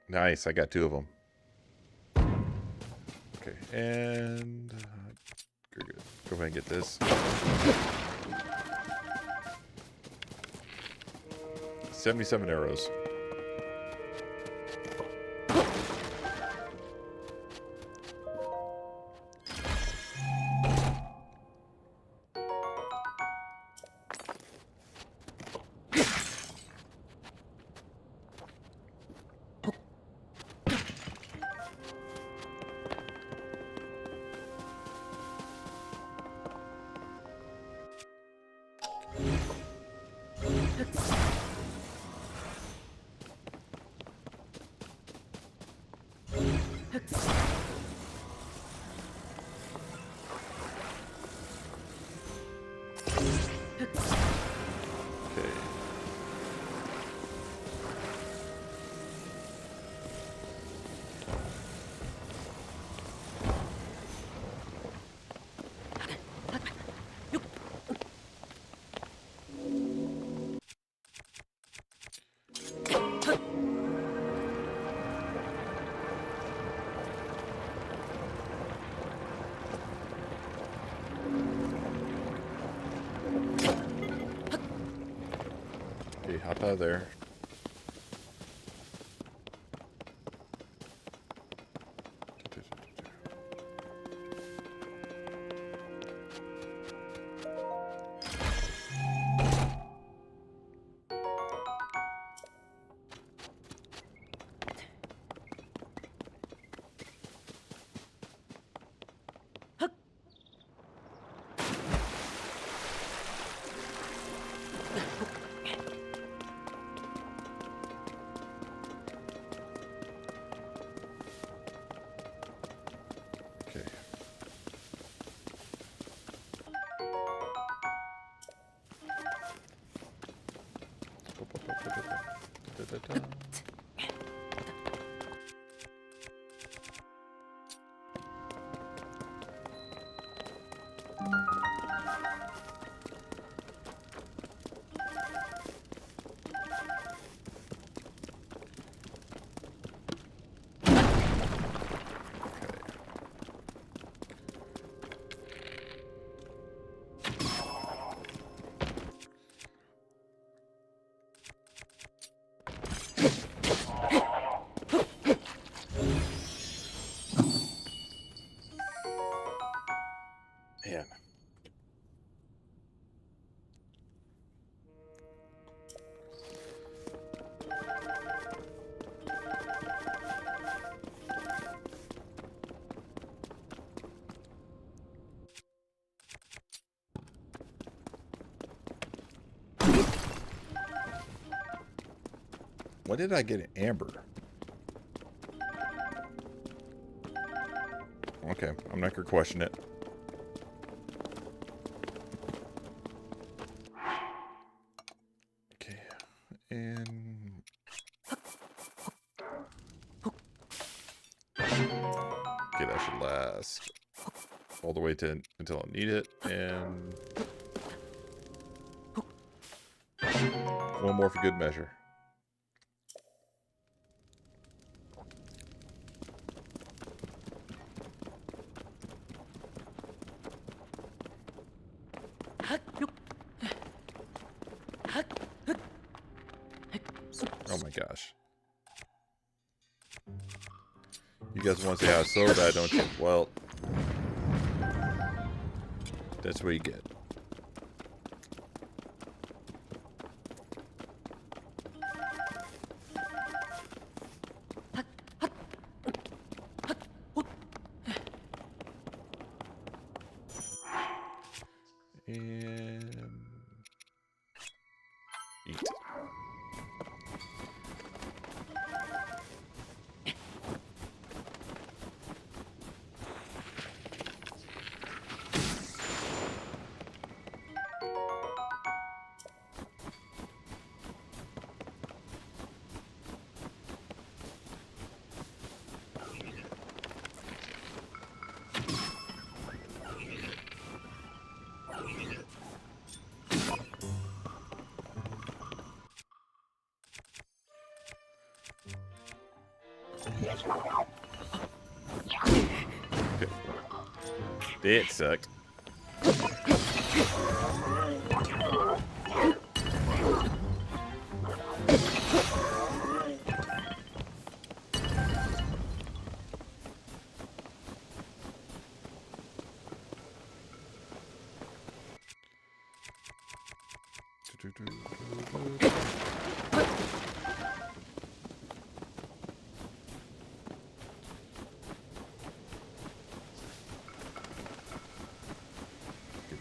Nice, I got 2 of them. Okay, and go ahead and get this. 77 arrows. Okay. hop out of there. Okay. Man. When did I get an amber? Okay, I'm not gonna question it. Okay, and okay, that should last all the way to until I need it, and one more for good measure. Oh my gosh. You guys want to say I was so bad, don't you? Well, that's what you get. And eat. Okay. That sucked.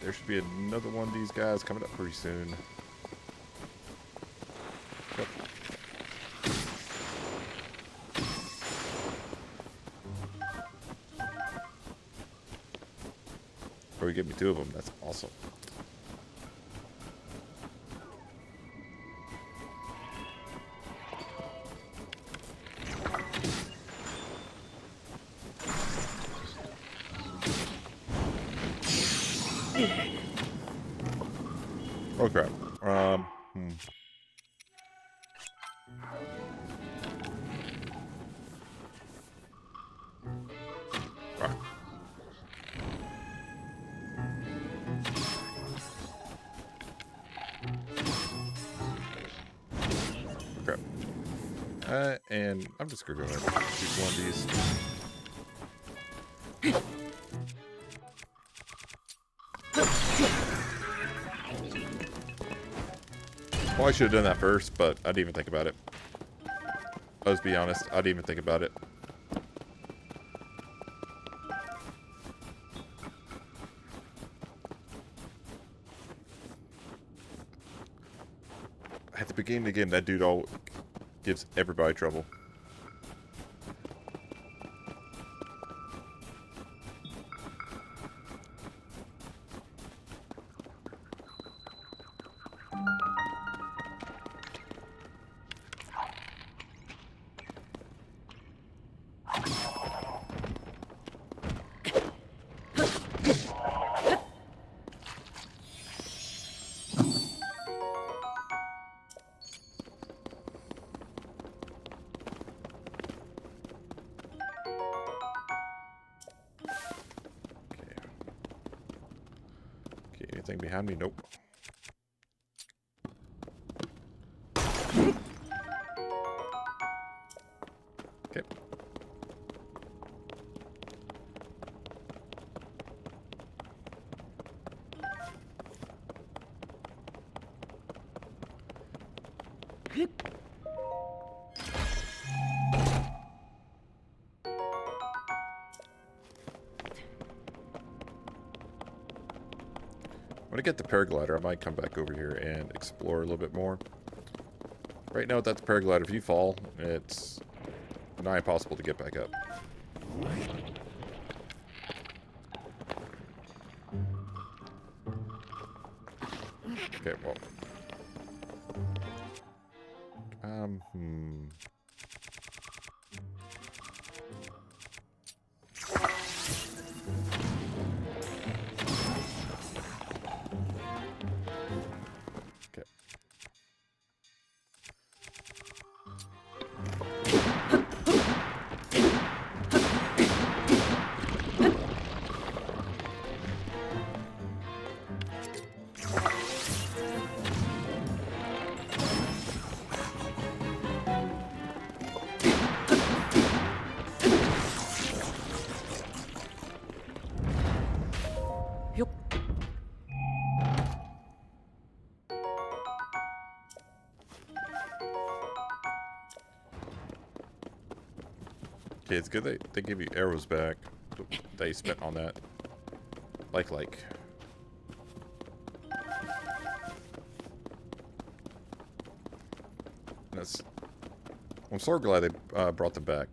There should be another one of these guys coming up pretty soon. Yep. Or you give me two of them, that's awesome. Oh crap. Ah. And I'm just gonna go ahead and shoot one of these. Well, I should have done that first, but I didn't even think about it. Let's be honest, I didn't even think about it. At the beginning of the game, that dude all gives everybody trouble. Okay, anything behind me? Nope. Okay. When I get the paraglider, I might come back over here and explore a little bit more. Right now, without the paraglider, if you fall, it's nigh impossible to get back up. Okay, well. Okay. Okay, it's good they give you arrows back that you spent on that. Like. That's. I'm so glad they brought them back.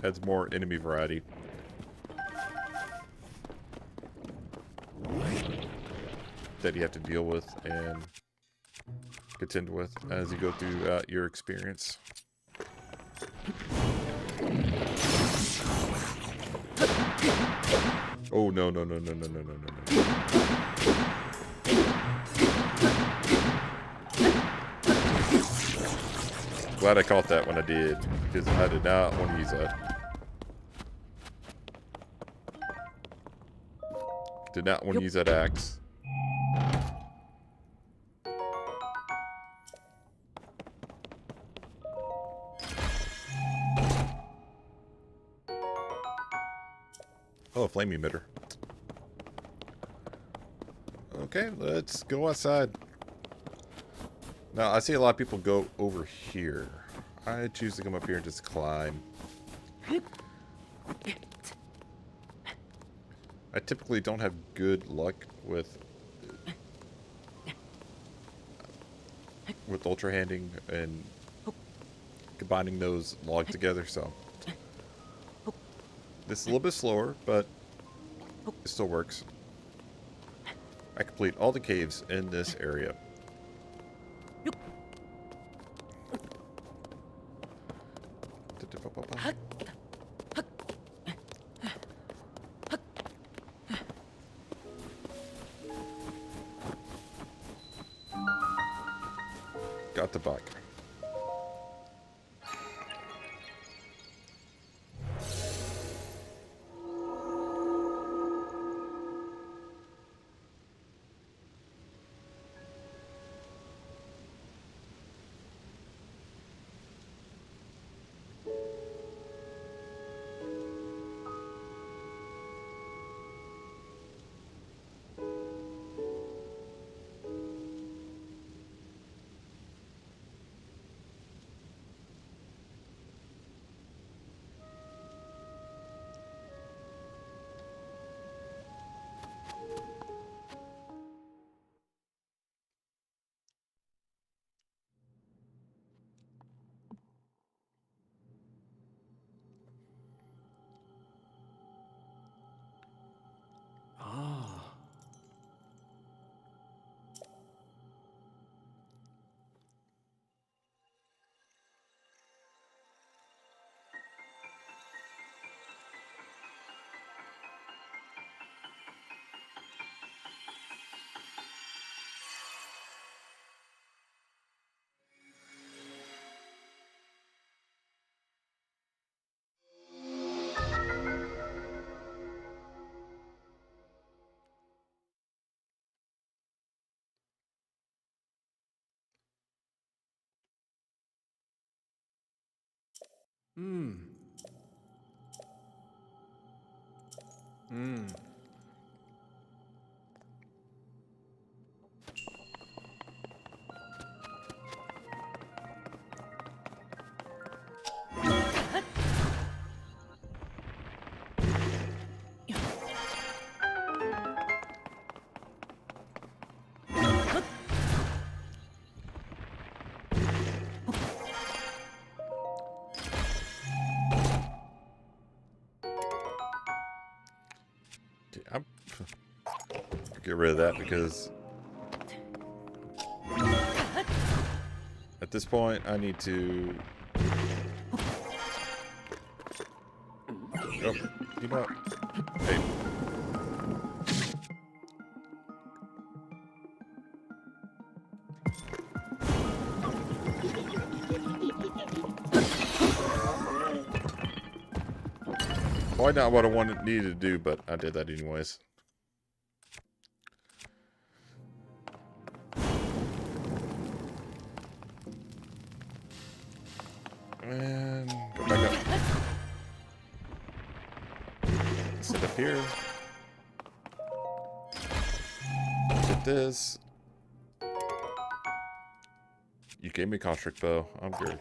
Adds more enemy variety. That you have to deal with and contend with as you go through your experience. Oh no. Glad I caught that when I did, because I did not want to use that. Did not want to use that axe. Oh, a flame emitter. Okay, let's go outside. Now, I see a lot of people go over here. I choose to come up here and just climb. I typically don't have good luck with ultra handing and combining those logs together, so this is a little bit slower, but it still works. I complete all the caves in this area. Got the bug. Hmm. Hmm. I'm get rid of that because at this point I need to. Oh, you know what? Hey. Probably not what I needed to do, but I did that anyways. And go back up. Sit up here. Get this. You gave me constrict bow. I'm good.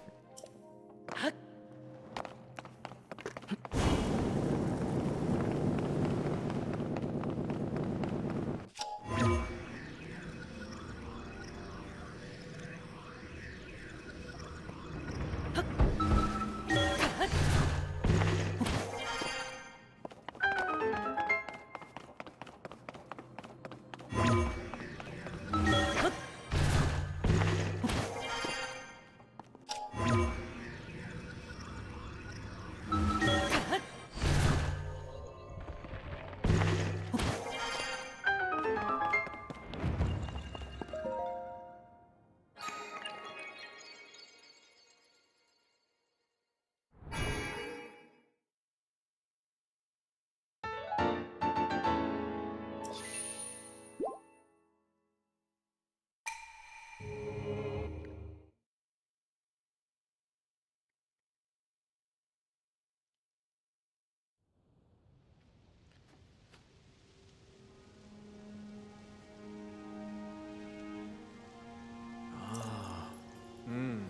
Hmm.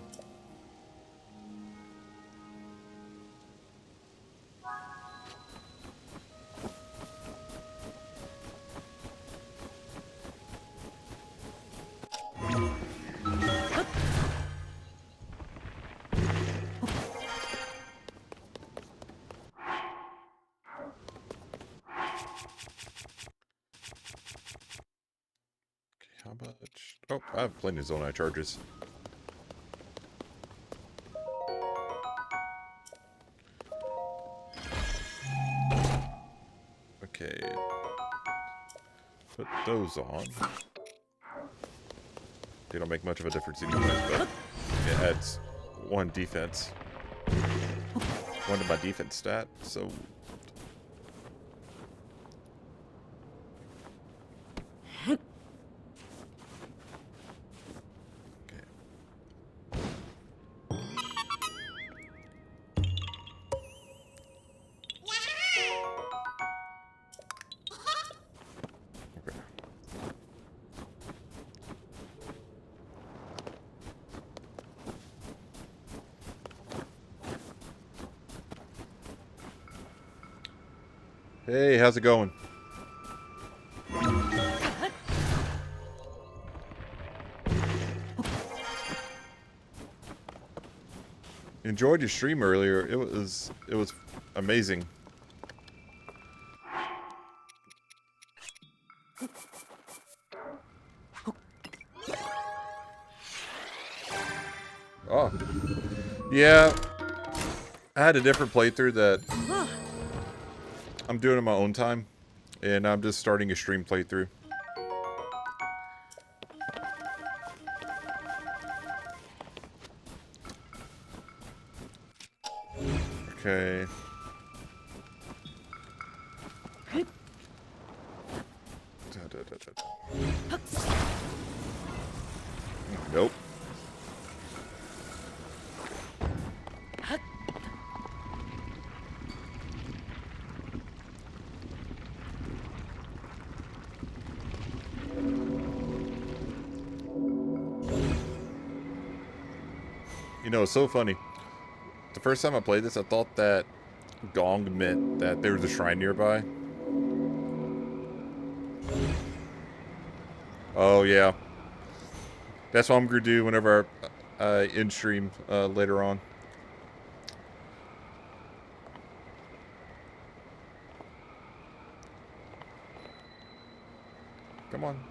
How much? Oh, I have plenty of Zonai charges. Okay. Put those on. They don't make much of a difference anyways, but it adds 1 defense. 1 to my defense stat, so... Hey, how's it going? Enjoyed your stream earlier. It was amazing. Oh. Yeah. I had a different playthrough that I'm doing in my own time, and I'm just starting a stream playthrough. Okay. Nope. You know, it's so funny. The first time I played this, I thought that gong meant that there was a shrine nearby. Oh, yeah. That's what I'm going to do whenever I end stream later on. Come on.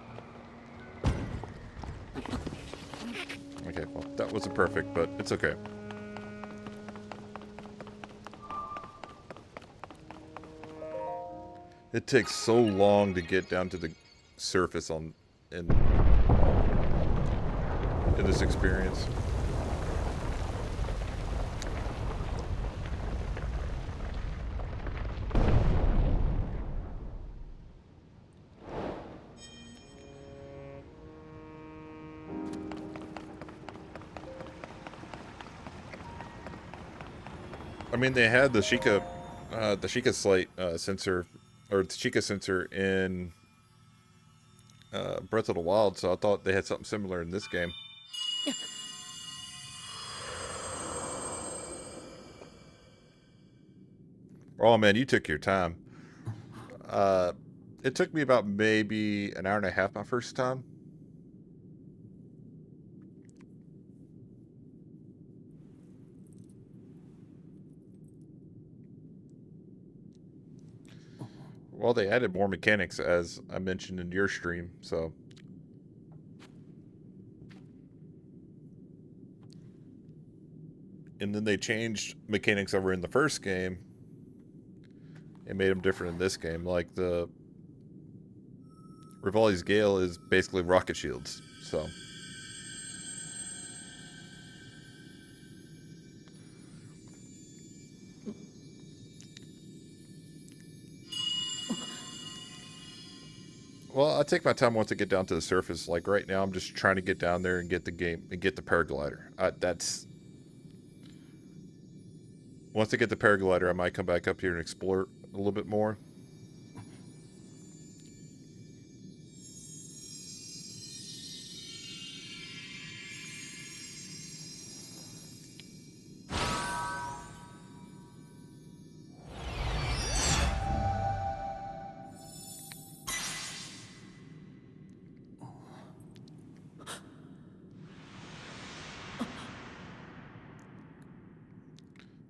Okay, well, that wasn't perfect, but it's okay. It takes so long to get down to the surface in this experience. I mean, they had the Sheikah Slate sensor, or the Sheikah sensor in Breath of the Wild, so I thought they had something similar in this game. Oh man, you took your time. It took me about maybe an hour and a half my first time. Well, they added more mechanics, as I mentioned in your stream, so. And then they changed mechanics that were in the first game and made them different in this game. Like the Rivali's Gale is basically rocket shields, so. Well, I take my time once I get down to the surface. Like right now, I'm just trying to get down there and get the game and get the paraglider. That's once I get the paraglider, I might come back up here and explore a little bit more.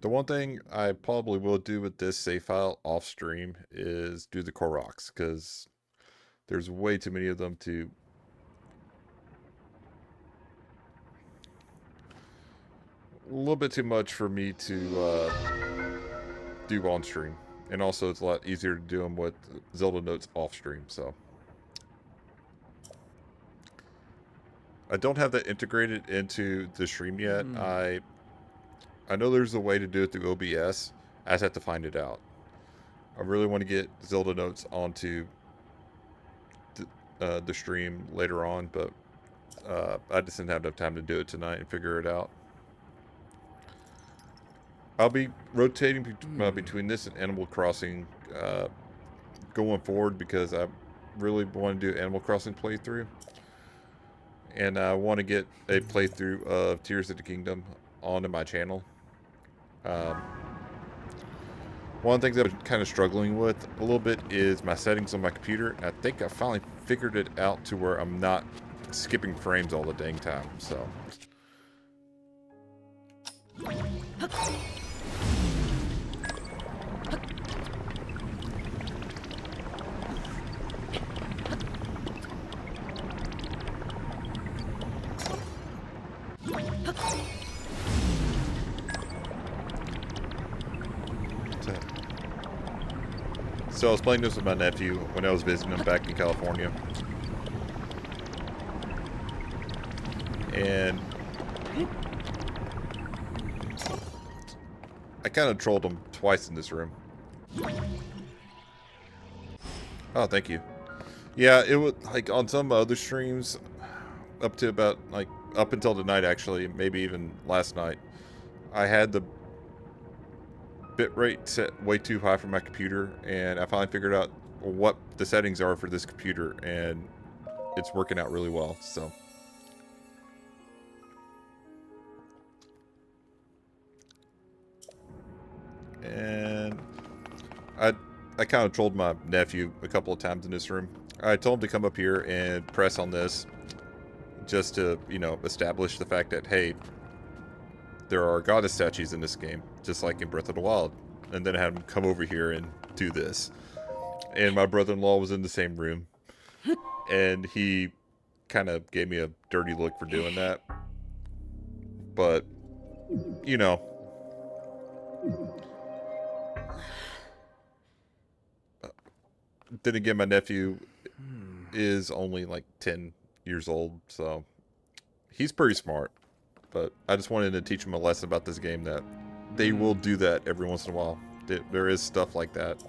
The one thing I probably will do with this save file off stream is do the Koroks, because there's way too many of them to a little bit too much for me to do on stream. And also it's a lot easier to do them with Zelda notes off stream, so. I don't have that integrated into the stream yet. I know there's a way to do it through OBS. I just have to find it out. I really want to get Zelda notes onto the stream later on, but I just didn't have enough time to do it tonight and figure it out. I'll be rotating between this and Animal Crossing going forward, because I really want to do Animal Crossing playthrough. And I want to get a playthrough of Tears of the Kingdom onto my channel. One of the things I've been kind of struggling with a little bit is my settings on my computer. I think I finally figured it out to where I'm not skipping frames all the dang time, so. So I was playing this with my nephew when I was visiting him back in California. And I kind of trolled him twice in this room. Oh, thank you. Yeah, it was like on some other streams up to about like up until tonight, actually, maybe even last night, I had the bitrate set way too high for my computer, and I finally figured out what the settings are for this computer, and it's working out really well, so. And I kind of trolled my nephew a couple of times in this room. I told him to come up here and press on this just to, you know, establish the fact that, hey, there are goddess statues in this game, just like in Breath of the Wild. And then I had him come over here and do this. And my brother-in-law was in the same room. And he kind of gave me a dirty look for doing that. But, you know. Then again, my nephew is only like 10 years old, so he's pretty smart. But I just wanted to teach him a lesson about this game, that they will do that every once in a while. There is stuff like that.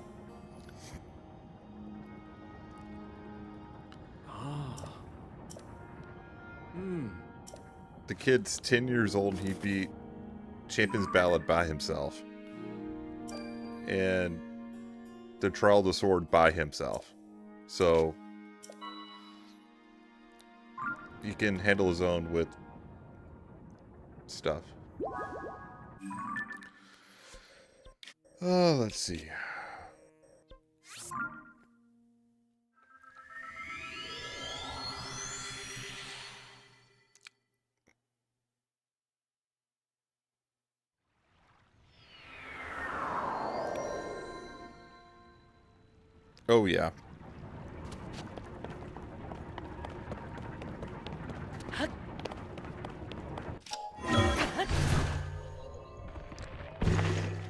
The kid's 10 years old and he beat Champion's Ballad by himself. And the Trial of the Sword by himself. So he can handle his own with stuff. Oh, let's see. Oh, yeah.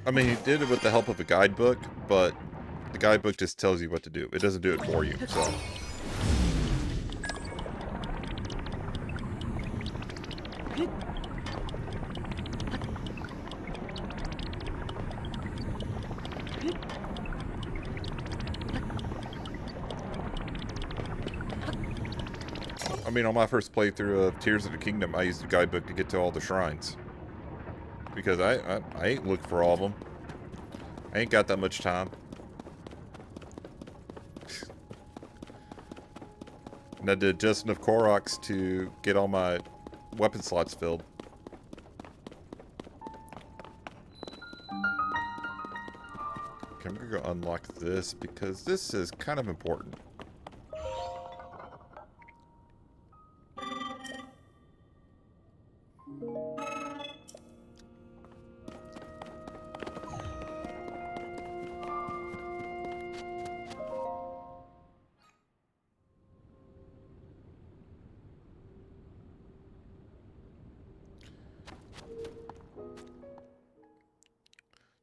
I mean, he did it with the help of a guidebook, but the guidebook just tells you what to do. It doesn't do it for you, so. I mean, on my first playthrough of Tears of the Kingdom, I used the guidebook to get to all the shrines. Because I ain't looked for all of them. I ain't got that much time. And I did just enough Koroks to get all my weapon slots filled. Okay, I'm gonna go unlock this because this is kind of important.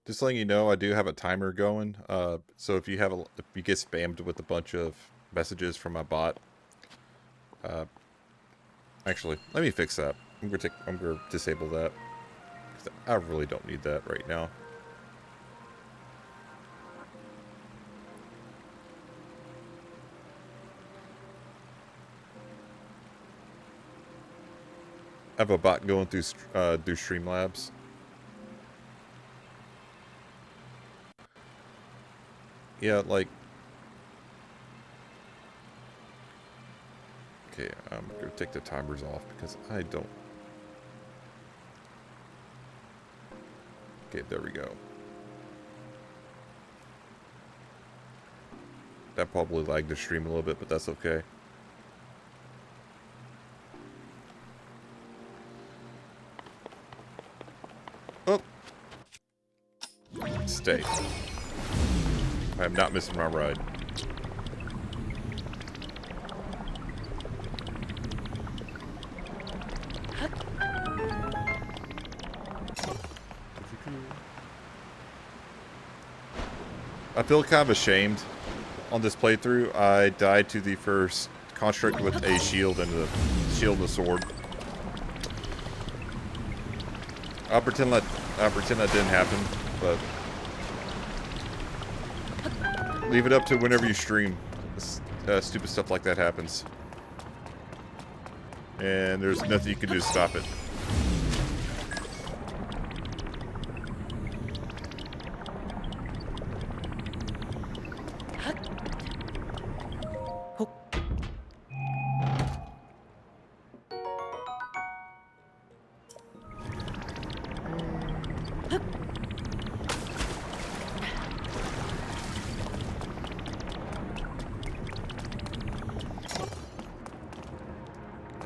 Just letting you know, I do have a timer going. So if you get spammed with a bunch of messages from my bot, actually, let me fix that. I'm gonna disable that. 'Cause I really don't need that right now. I have a bot going through Streamlabs. Yeah, like... Okay, I'm going to take the timers off because I don't... Okay, there we go. That probably lagged the stream a little bit, but that's okay. Oh! Stay. I'm not missing my ride. I feel kind of ashamed on this playthrough. I died to the first construct with a shield and a sword. I'll pretend that didn't happen, but leave it up to whenever you stream. Stupid stuff like that happens. And there's nothing you can do to stop it.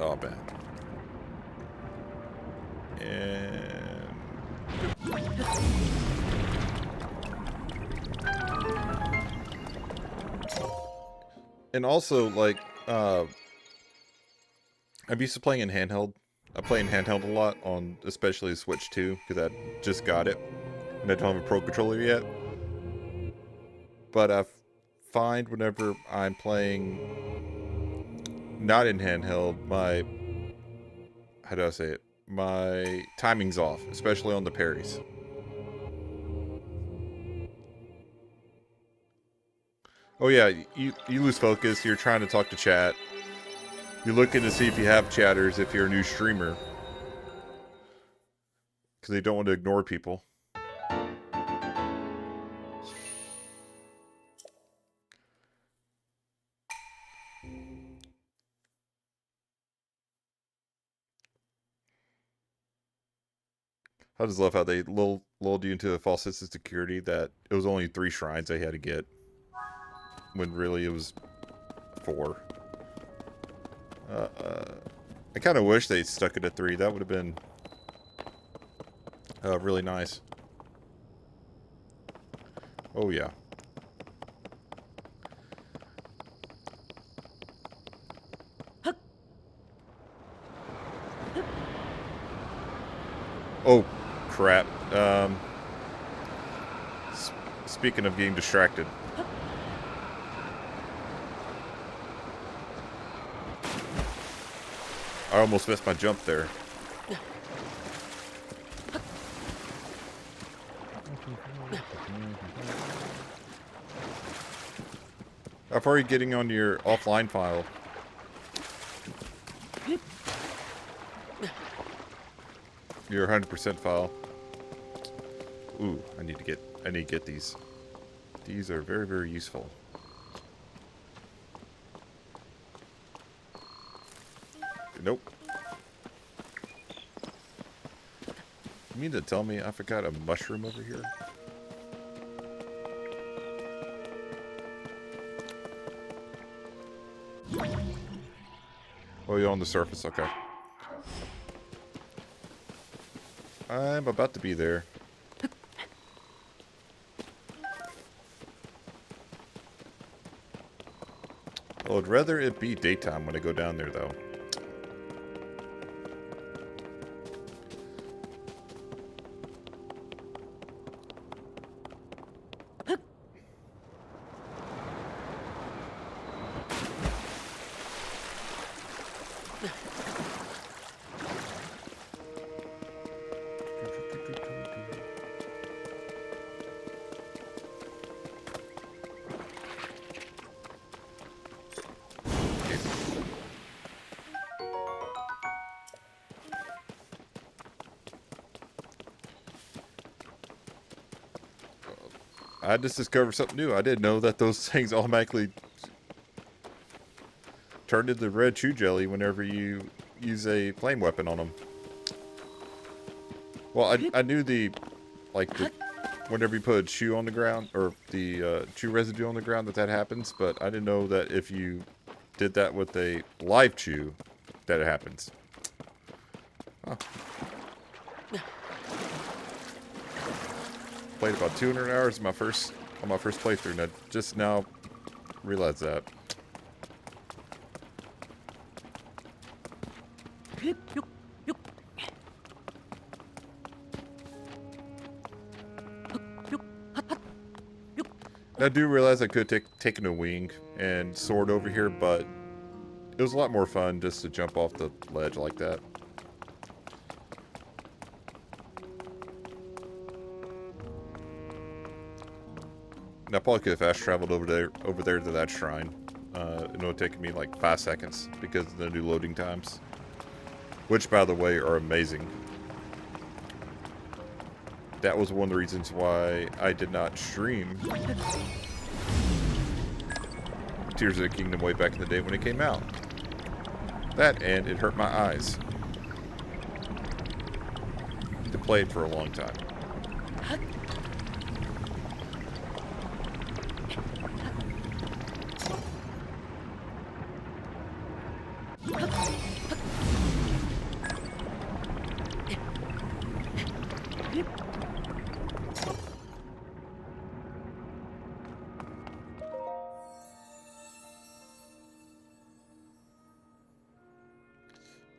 Oh, man. And... And also, like, I'm used to playing in handheld. I play in handheld a lot on especially Switch 2, because I just got it. And I don't have a Pro Controller yet. But I find whenever I'm playing not in handheld, my... How do I say it? My timing's off, especially on the parries. Oh yeah, you lose focus, you're trying to talk to chat. You're looking to see if you have chatters if you're a new streamer. Because they don't want to ignore people. I just love how they lulled you into a false sense of security that it was only 3 shrines they had to get. When really it was 4. I kind of wish they stuck it at 3. That would have been really nice. Oh yeah. Oh crap. Speaking of getting distracted. I almost missed my jump there. How far are you getting on your offline file? Your 100% file. Ooh, I need to get these. These are very, very useful. Nope. You mean to tell me I forgot a mushroom over here? Oh, you're on the surface, okay. I'm about to be there. I would rather it be daytime when I go down there, though. I just discovered something new. I didn't know that those things automatically turn into red chew jelly whenever you use a flame weapon on them. Well, I knew whenever you put a chew on the ground, or the chew residue on the ground, that happens, but I didn't know that if you did that with a live chew, that it happens. Huh. Played about 200 hours on my first playthrough, and I just now realized that. I do realize I could have taken a wing and soared over here, but it was a lot more fun just to jump off the ledge like that. And I probably could have fast traveled over there to that shrine. It would have taken me like 5 seconds because of the new loading times, which, by the way, are amazing. That was one of the reasons why I did not stream Tears of the Kingdom way back in the day when it came out. That, and it hurt my eyes to play it for a long time.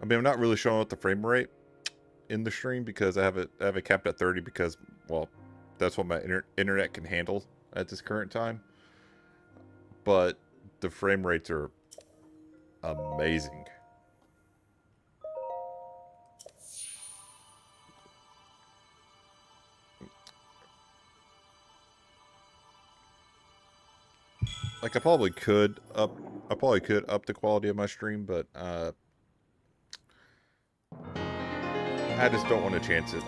I mean, I'm not really showing out the frame rate in the stream because I have it capped at 30 because, well, that's what my internet can handle at this current time. But the frame rates are amazing. Like I probably could up the quality of my stream, but I just don't want to chance it.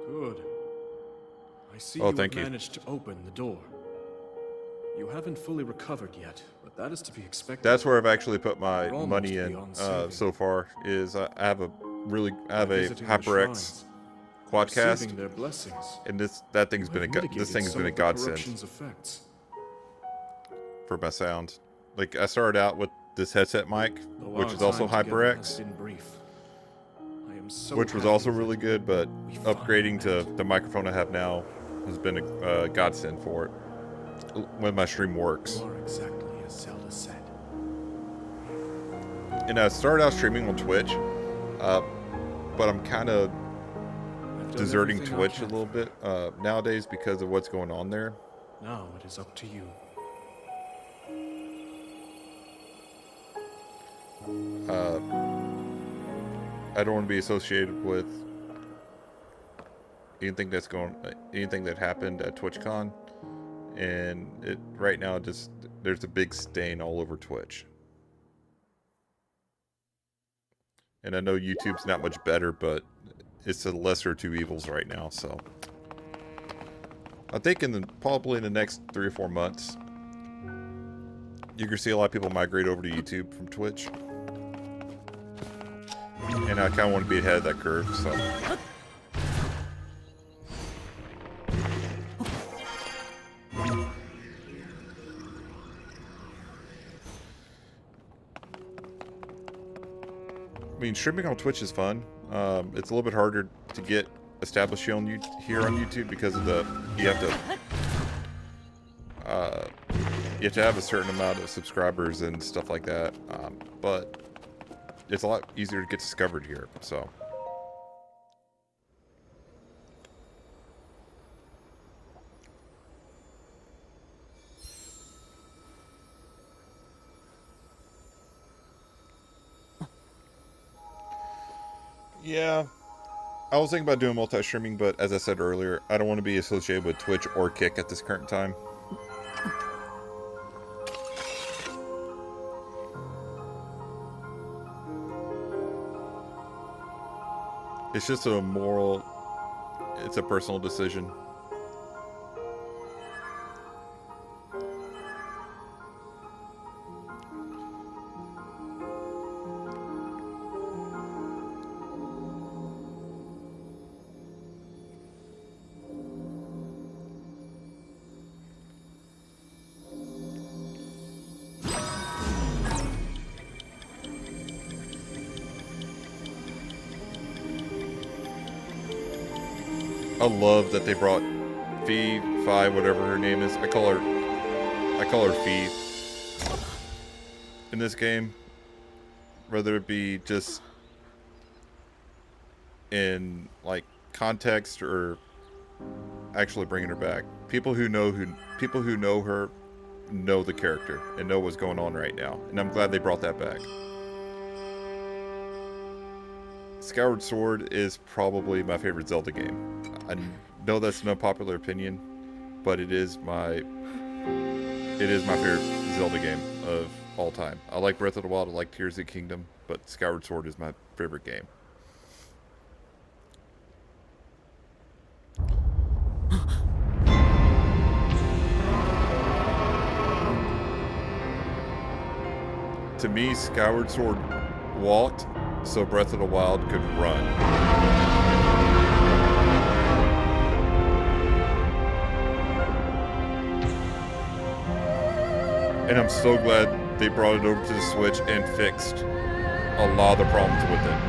Good. I see Oh, you thank have you. managed to open the door. You haven't fully recovered yet, but that is to be expected. That's where I've actually put my You're almost money in beyond saving. so far. Is I have a By visiting the HyperX shrines, quadcast, receiving their blessings, and this thing's you been have this mitigated thing's some been a of the godsend corruption's effects. for my sound. Like I started out with this headset mic, Though which our is also time together has HyperX, been brief. I am so which was happy also that really good, but we finally upgrading to met. the microphone I have now has been a godsend for it when my stream works. You are exactly as Zelda said. And I started out streaming on Twitch, but I'm kind of I've done deserting everything I Twitch a can little for you. bit nowadays because of what's going on there. Now it is up to you. I don't want to be associated with anything that happened at TwitchCon, and right now just there's a big stain all over Twitch. And I know YouTube's not much better, but it's the lesser of two evils right now. So I think probably in the next 3 or 4 months, you're gonna see a lot of people migrate over to YouTube from Twitch. And I kind of want to be ahead of that curve, so. I mean, streaming on Twitch is fun. It's a little bit harder to get established here on YouTube because of you have to have a certain amount of subscribers and stuff like that. But it's a lot easier to get discovered here, so. Yeah, I was thinking about doing multi-streaming, but as I said earlier, I don't want to be associated with Twitch or Kick at this current time. It's just it's a personal decision. I love that they brought Fi, whatever her name is. I call her Fi in this game. Whether it be just in like context or actually bringing her back. People who know her know the character and know what's going on right now. And I'm glad they brought that back. Skyward Sword is probably my favorite Zelda game. I know that's an unpopular opinion, but it is my favorite Zelda game of all time. I like Breath of the Wild, I like Tears of the Kingdom, but Skyward Sword is my favorite game. To me, Skyward Sword walked so Breath of the Wild could run. And I'm so glad they brought it over to the Switch and fixed a lot of the problems with it.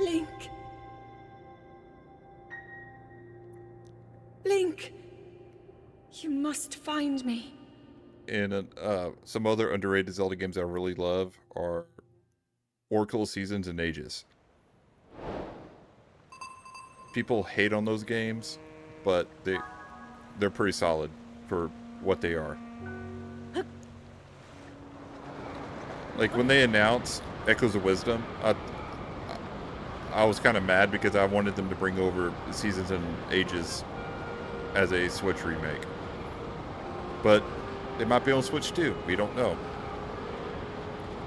Link. Link. You must find me. And some other underrated Zelda games I really love are Oracle of Seasons and Ages. People hate on those games, but they're pretty solid for what they are. Like when they announced Echoes of Wisdom, I was kind of mad because I wanted them to bring over Seasons and Ages as a Switch remake. But it might be on Switch too. We don't know.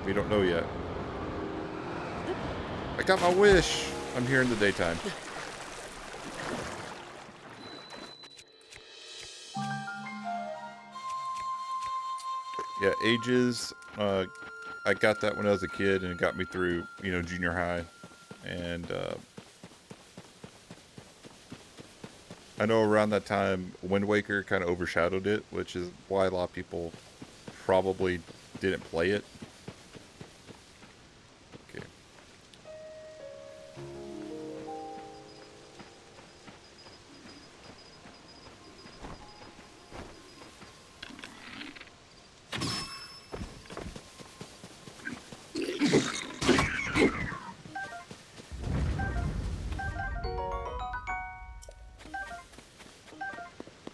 We don't know yet. I got my wish. I'm here in the daytime. Yeah, Ages, I got that when I was a kid, and it got me through, junior high. And I know around that time, Wind Waker kind of overshadowed it, which is why a lot of people probably didn't play it. Okay.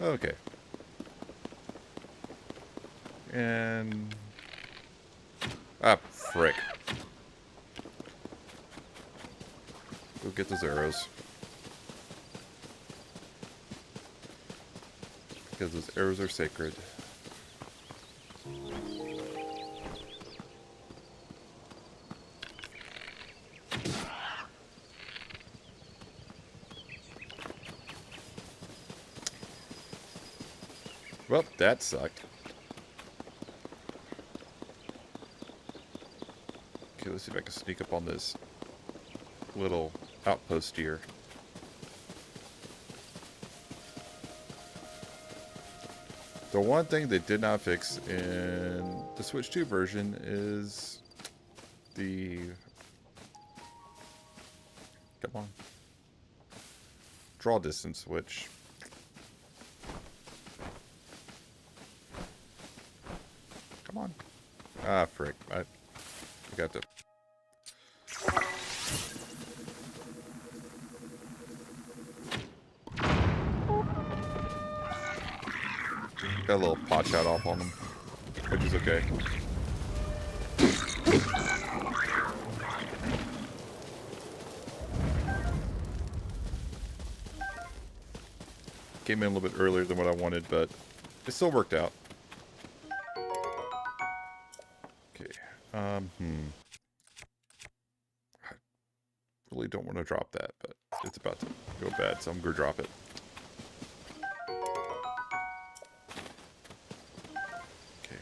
Okay. And... ah, frick. Go get those arrows. Because those arrows are sacred. Well, that sucked. Okay, let's see if I can sneak up on this little outpost here. The one thing they did not fix in the Switch 2 version is the... come on. Draw distance, which... come on. Ah, frick. I got to... got a little pot shot off on them, which is okay. Came in a little bit earlier than what I wanted, but it still worked out. Okay. I really don't want to drop that, but it's about to go bad, so I'm gonna drop it. Okay.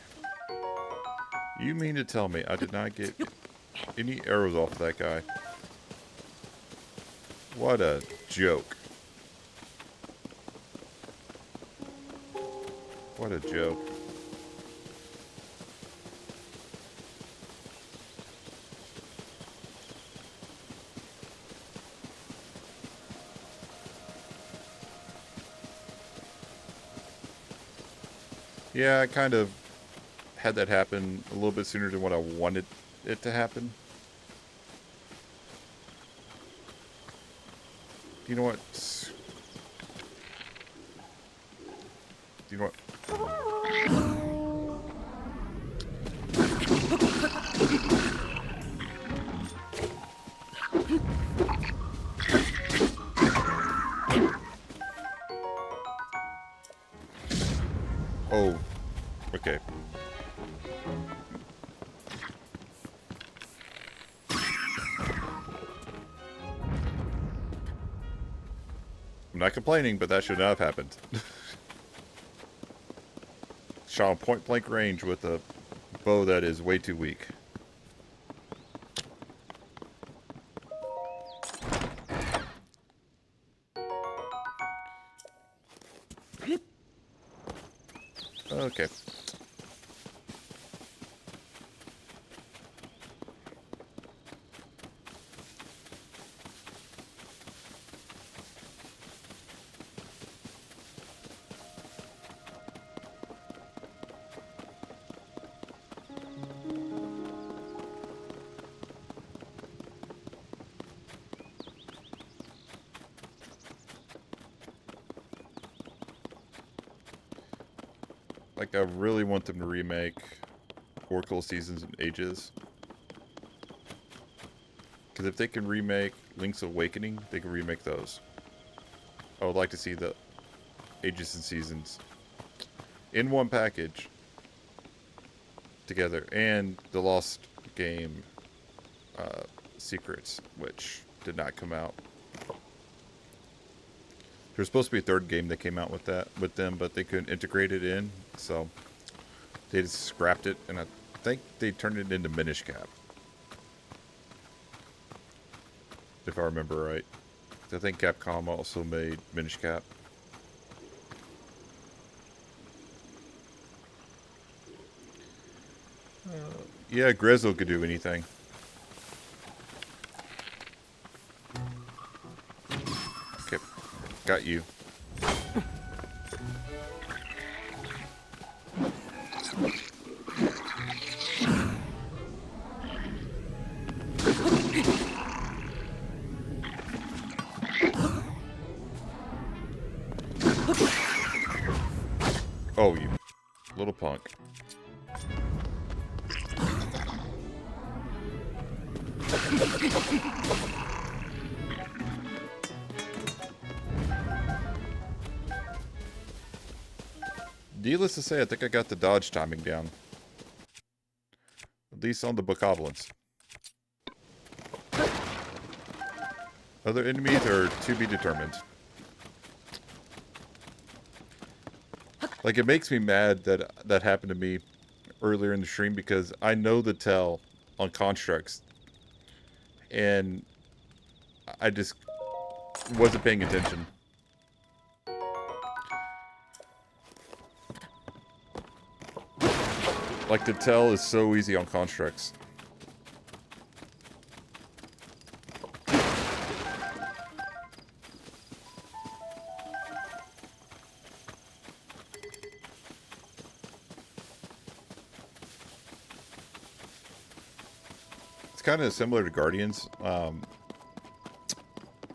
You mean to tell me I did not get any arrows off that guy? What a joke. What a joke. Yeah, I kind of had that happen a little bit sooner than what I wanted it to happen. You know what? You know what? Oh, okay. I'm not complaining, but that should not have happened. Shot on point blank range with a bow that is way too weak. Okay. Like, I really want them to remake Oracle Seasons and Ages. Because if they can remake Link's Awakening, they can remake those. I would like to see the Ages and Seasons in one package together. And the Lost Game Secrets, which did not come out. There's supposed to be a third game that came out with them, but they couldn't integrate it in, so they just scrapped it, and I think they turned it into Minish Cap, if I remember right. I think Capcom also made Minish Cap. Yeah, Grezzo could do anything. Okay, got you. Oh, you little punk. Needless to say, I think I got the dodge timing down. At least on the bokoblins. Other enemies are to be determined. Like, it makes me mad that that happened to me earlier in the stream because I know the tell on constructs. And I just wasn't paying attention. Like, the tell is so easy on constructs. It's kind of similar to Guardians.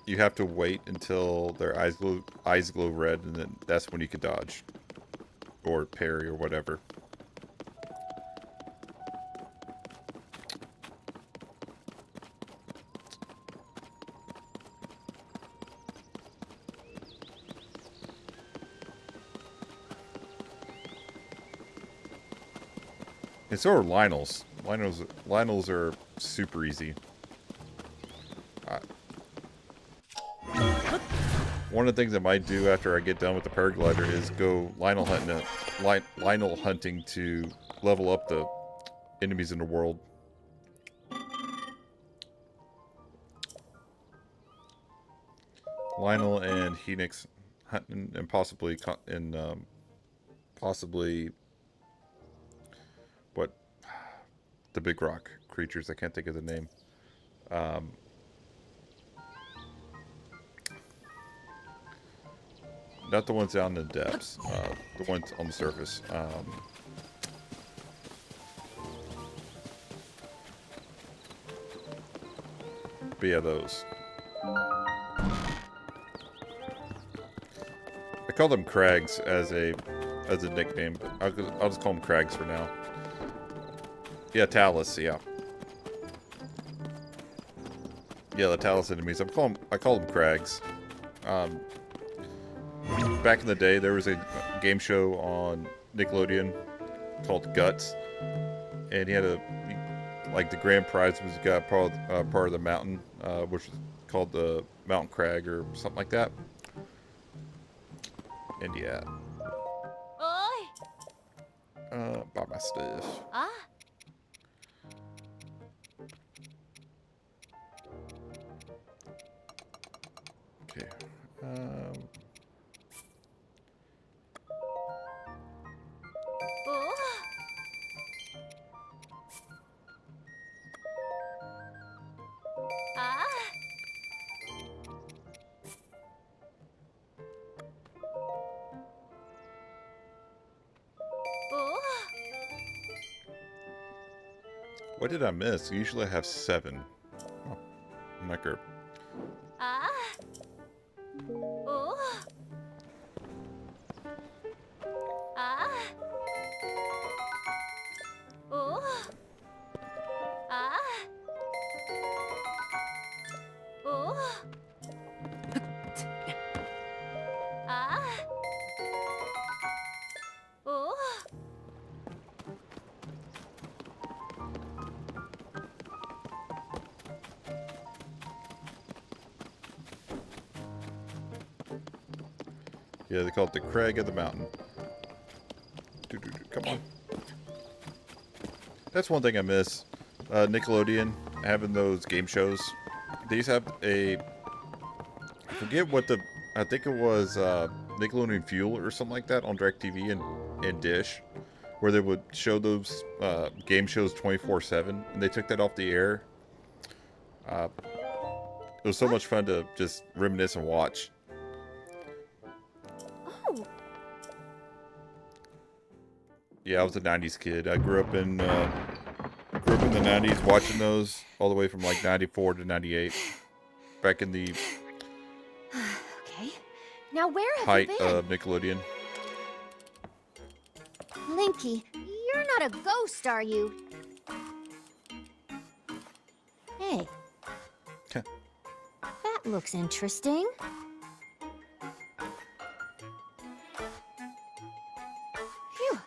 You have to wait until their eyes glow red, and then that's when you can dodge. Or parry or whatever. And so are Lynels. Lynels are super easy. One of the things I might do after I get done with the paraglider is go Lynel hunting to level up the enemies in the world. Lynel and Phoenix hunting, and possibly what, the big rock creatures. I can't think of the name. Not the ones down in the depths. The ones on the surface. But yeah, those. I call them Crags as a nickname, but I'll just call them Crags for now. Yeah, Talus. Yeah. Yeah, the Talus enemies. I call them Crags. Back in the day, there was a game show on Nickelodeon called Guts, and he had like the grand prize was got part of the mountain, which was called the Mountain Crag or something like that. And yeah, Oi! buy my stuff. Ah? Okay. Oh! Ah? Oh! What did I miss? Usually I have 7. Oh, Necker. Ah? Oh! Ah? Oh! Ah? Oh! Ah? Oh! Yeah, they call it the Crag of the Mountain. Come on. That's one thing I miss. Nickelodeon having those game shows. They used to have I forget what I think it was Nickelodeon Fuel or something like that on DirecTV and Dish, where they would show those game shows 24/7, and they took that off the air. It was so much fun to just reminisce and watch. Oh! Yeah, I was a '90s kid. I grew up in the '90s, watching those all the way from like '94 to '98, back in the Okay. Now where have height you been? of Nickelodeon. Linky, you're not a ghost, are you? Hey. That looks interesting. Phew.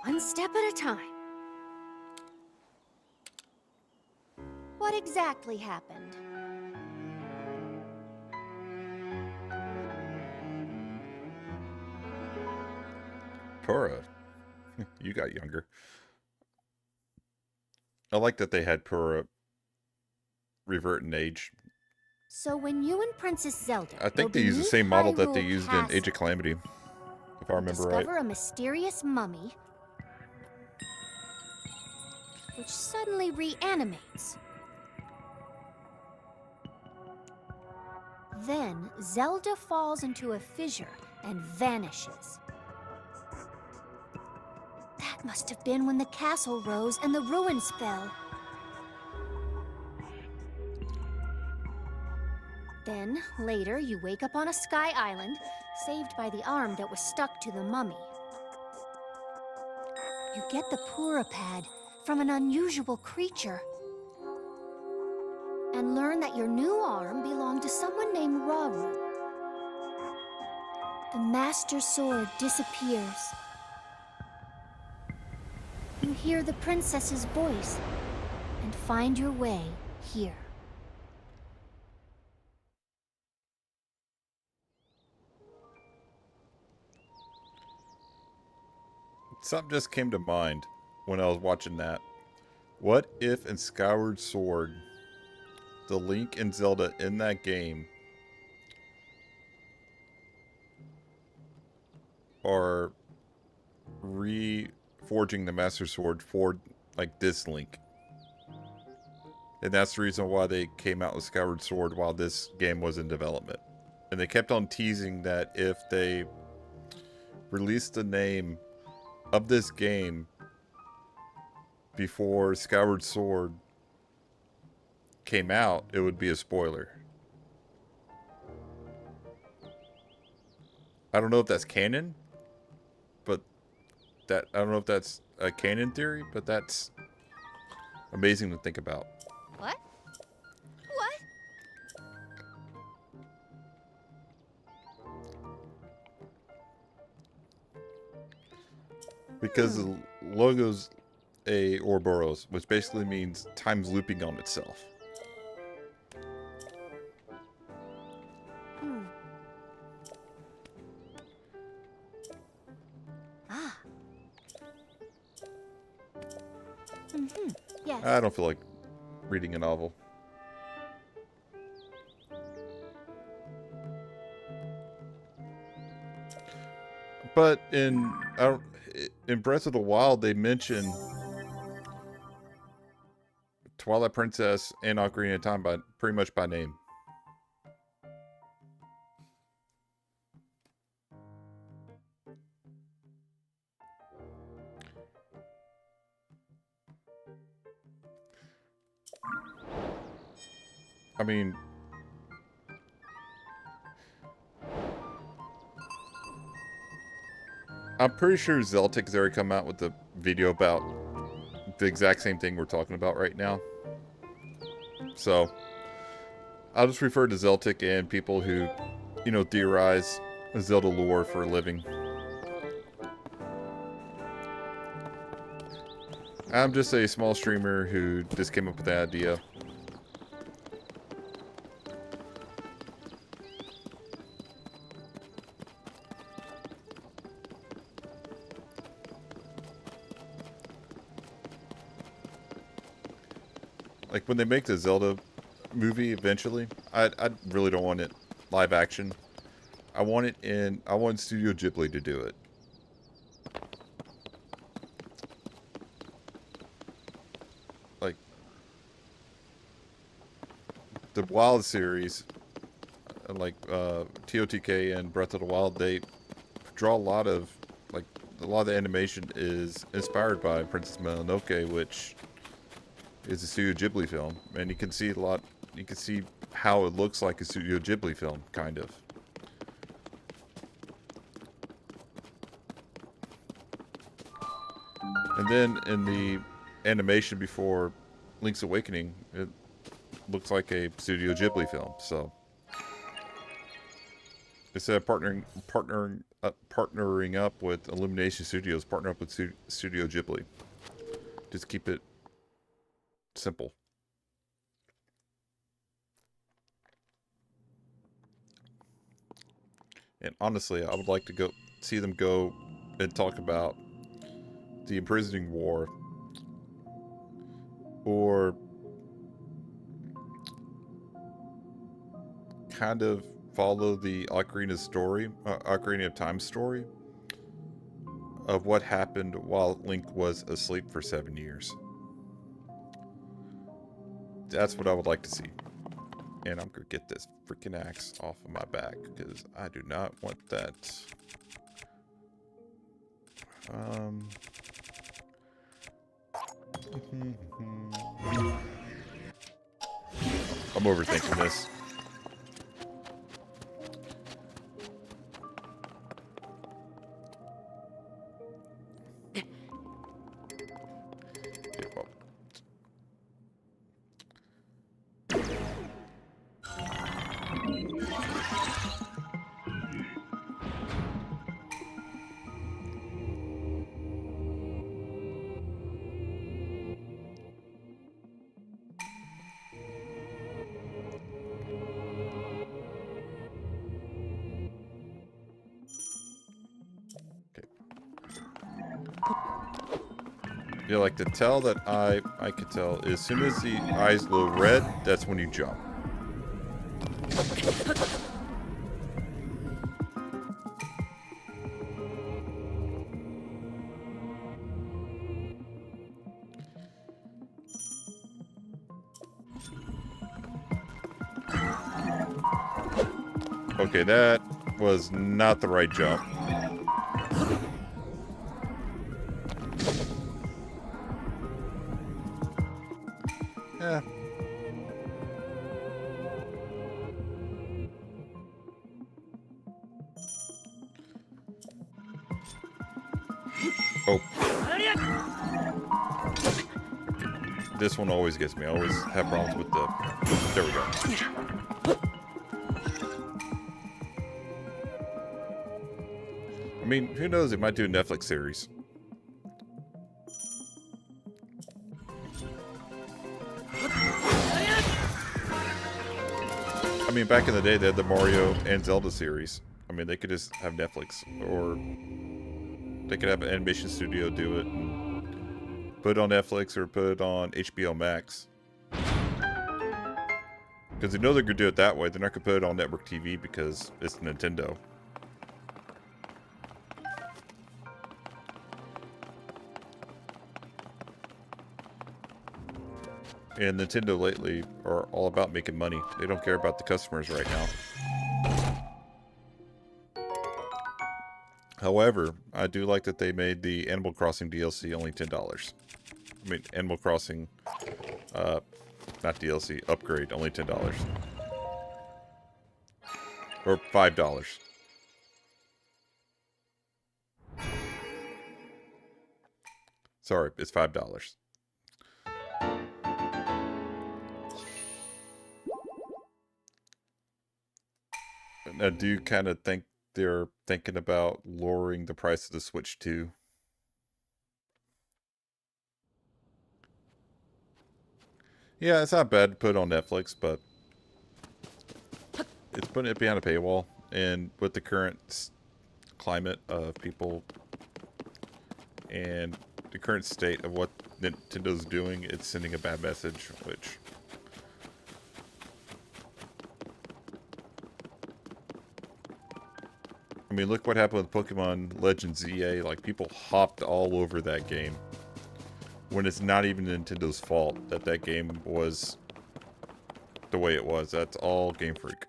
One step at a time. What exactly happened? Pura, you got younger. I like that they had Pura revert in age. So when you and Princess Zelda I think they use the same model that they used in Age of Calamity, if I remember right. discover a mysterious mummy which suddenly reanimates. Then Zelda falls into a fissure and vanishes. That must have been when the castle rose and the ruins fell. Then, later, you wake up on a sky island, saved by the arm that was stuck to the mummy. You get the Pura pad from an unusual creature, and learn that your new arm belonged to someone named Rauru. The Master Sword disappears. You hear the princess's voice and find your way here. Something just came to mind when I was watching that. What if in Skyward Sword, the Link and Zelda in that game are reforging the Master Sword for like this Link? And that's the reason why they came out with Skyward Sword while this game was in development. And they kept on teasing that if they released the name of this game before Skyward Sword came out, it would be a spoiler. I don't know if that's canon, but I don't know if that's a canon theory, but that's amazing to think about. What? What? Because the logo's a Ouroboros, which basically means time's looping on itself. Ah. Yes. I don't feel like reading a novel. But in Breath of the Wild, they mention Twilight Princess and Ocarina of Time pretty much by name. I mean, I'm pretty sure Zeltic has already come out with a video about the exact same thing we're talking about right now. So, I'll just refer to Zeltic and people who, you know, theorize Zelda lore for a living. I'm just a small streamer who just came up with the idea. Like, when they make the Zelda movie eventually, I really don't want it live action. I want Studio Ghibli to do it. Like, the Wild series, like TOTK and Breath of the Wild, they draw a lot of the animation is inspired by Princess Mononoke, which is a Studio Ghibli film, and you can see you can see how it looks like a Studio Ghibli film, kind of. And then in the animation before Link's Awakening, it looks like a Studio Ghibli film. So instead of partnering up with Illumination Studios, partner up with Studio Ghibli. Just keep it simple. And honestly, I would like to see them go and talk about the imprisoning war, or kind of follow the Ocarina of Time story of what happened while Link was asleep for 7 years. That's what I would like to see. And I'm gonna get this freaking axe off of my back because I do not want that. I'm overthinking this. Okay, well. You like to tell that I can tell as soon as the eyes glow red, that's when you jump. Okay, that was not the right jump. Yeah. Oh. This one always gets me. I always have problems with the... There we go. I mean, who knows? It might do a Netflix series. I mean, back in the day, they had the Mario and Zelda series. I mean, they could just have Netflix, or they could have an animation studio do it and put it on Netflix or put it on HBO Max. Because they know they're going to do it that way. They're not going to put it on network TV because it's Nintendo. And Nintendo lately are all about making money. They don't care about the customers right now. However, I do like that they made the Animal Crossing DLC only $10. I mean, Animal Crossing, not DLC, upgrade, only $10. Or $5. Sorry, it's $5. And I do kind of think they're thinking about lowering the price of the Switch 2. Yeah, it's not bad to put it on Netflix, but it's putting it behind a paywall. And with the current climate of people and the current state of what Nintendo's doing, it's sending a bad message, which... I mean, look what happened with Pokemon Legends ZA. Like, people hopped all over that game. When it's not even Nintendo's fault that that game was the way it was. That's all Game Freak.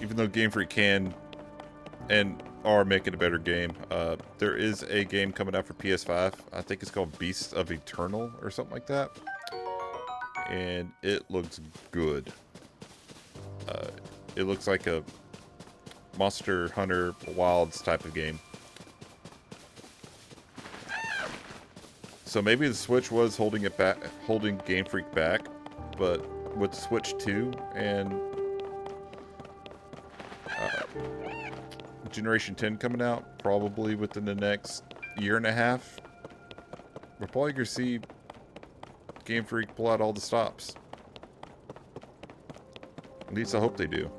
Even though Game Freak can and are making a better game, there is a game coming out for PS5. I think it's called Beasts of Eternal or something like that. And it looks good. It looks like a Monster Hunter Wilds type of game. So maybe the Switch was holding it back, holding Game Freak back, but with Switch 2 and Generation 10 coming out, probably within the next year and a half, we're probably going to see Game Freak pull out all the stops. At least I hope they do.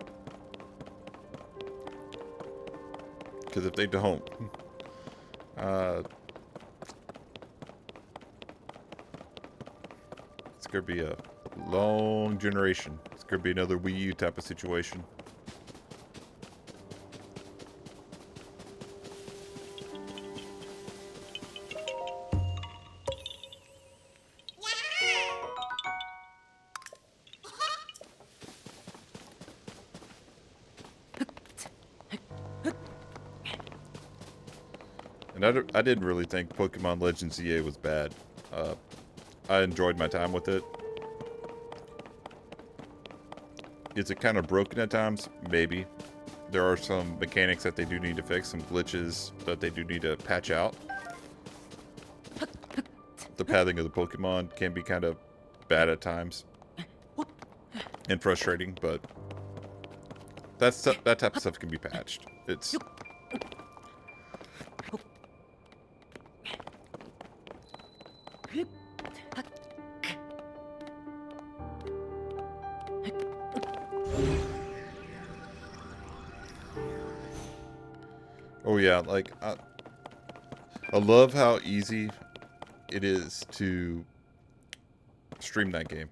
Because if they don't, it's going to be a long generation. It's going to be another Wii U type of situation. And I didn't really think Pokemon Legends EA was bad. I enjoyed my time with it. Is it kind of broken at times? Maybe. There are some mechanics that they do need to fix, some glitches that they do need to patch out. The pathing of the Pokemon can be kind of bad at times. And frustrating, but that type of stuff can be patched. It's... Oh yeah, like, I love how easy it is to stream that game.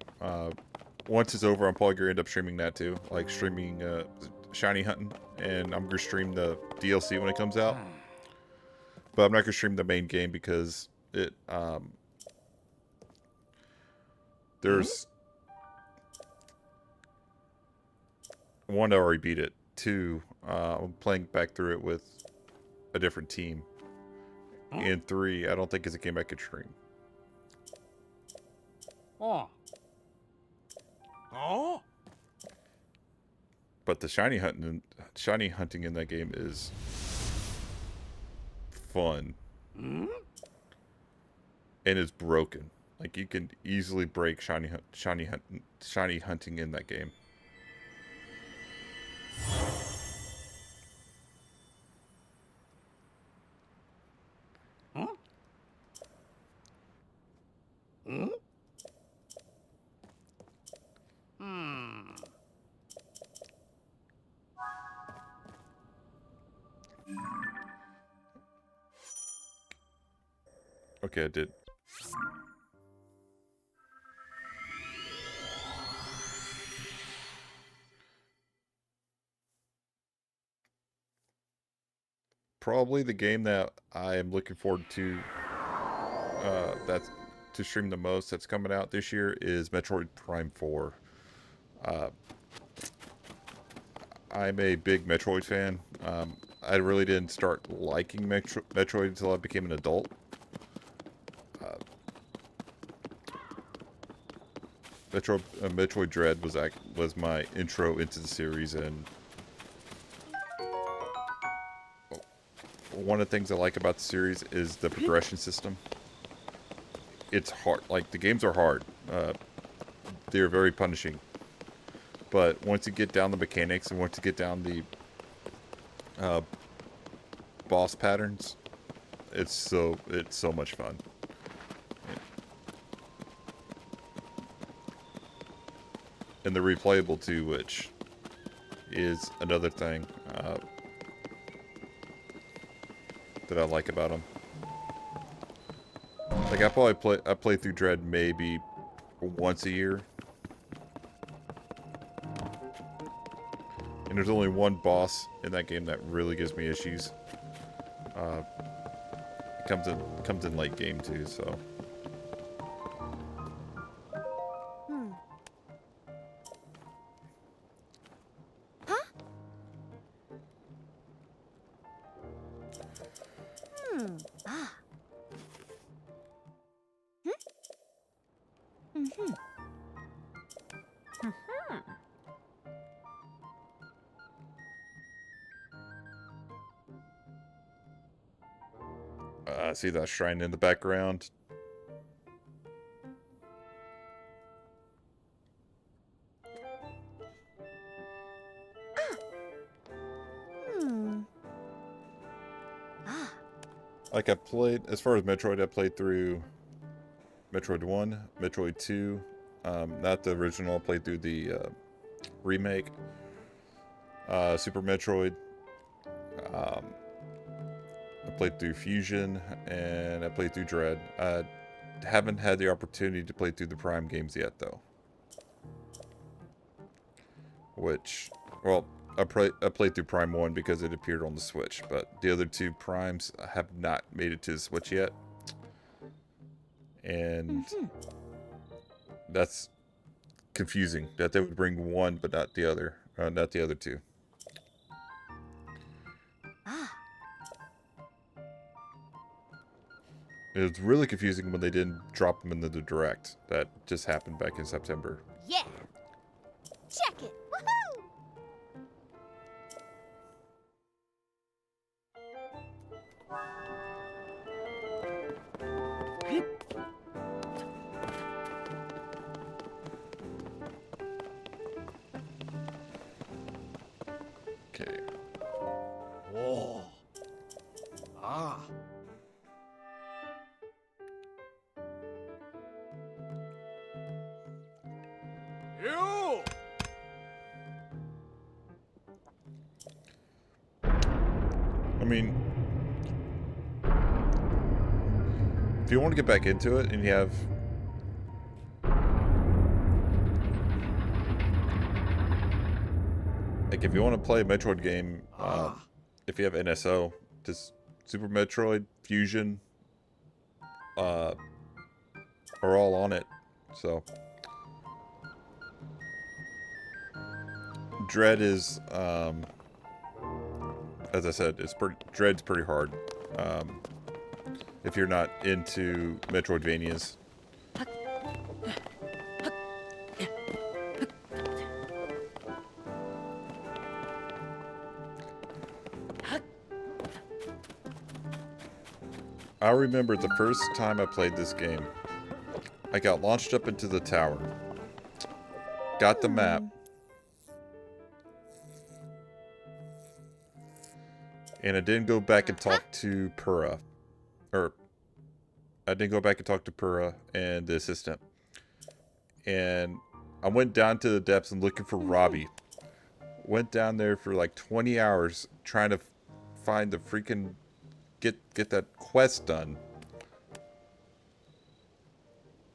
Once it's over, I'm probably going to end up streaming that too. Like, streaming Shiny Hunting, and I'm going to stream the DLC when it comes out. But I'm not going to stream the main game because it, there's... One, I already beat it. Two, I'm playing back through it with a different team. And three, I don't think it's a game I could stream. Oh. Oh? But the shiny hunting in that game is fun. Hmm? And it's broken. Like, you can easily break shiny hunting in that game. Huh? Hmm? Okay, I did. Probably the game that I am looking forward to that's to stream the most that's coming out this year is Metroid Prime 4. I'm a big Metroid fan. I really didn't start liking Metroid until I became an adult. Metroid Dread was my intro into the series, and one of the things I like about the series is the progression system. It's hard. Like, the games are hard. They're very punishing. But once you get down the mechanics and once you get down the boss patterns, it's so much fun. And they're replayable too, which is another thing that I like about them. Like, I play through Dread maybe once a year. And there's only one boss in that game that really gives me issues. It comes in late game too, so. See that shrine in the background? Like, as far as Metroid, I played through Metroid 1, Metroid 2, not the original, I played through the remake, Super Metroid, I played through Fusion, and I played through Dread. I haven't had the opportunity to play through the Prime games yet, though. Which, well, I played through Prime 1 because it appeared on the Switch, but the other two Primes have not made it to the Switch yet. And that's confusing, that they would bring one but not the other, not the other two. It was really confusing when they didn't drop them into the Direct. That just happened back in September. Yeah. Check it. Woohoo! Okay. Whoa. Ah. You! I mean, if you want to get back into it and you have like, if you want to play a Metroid game, if you have NSO, just Super Metroid, Fusion, are all on it. So Dread is, as I said, Dread's pretty hard. If you're not into Metroidvanias. I remember the first time I played this game. I got launched up into the tower. Got the map. And I didn't go back and talk to Purah. Or, I didn't go back and talk to Purah and the assistant. And I went down to the depths and looking for Robbie. Went down there for like 20 hours trying to find the freaking... Get that quest done.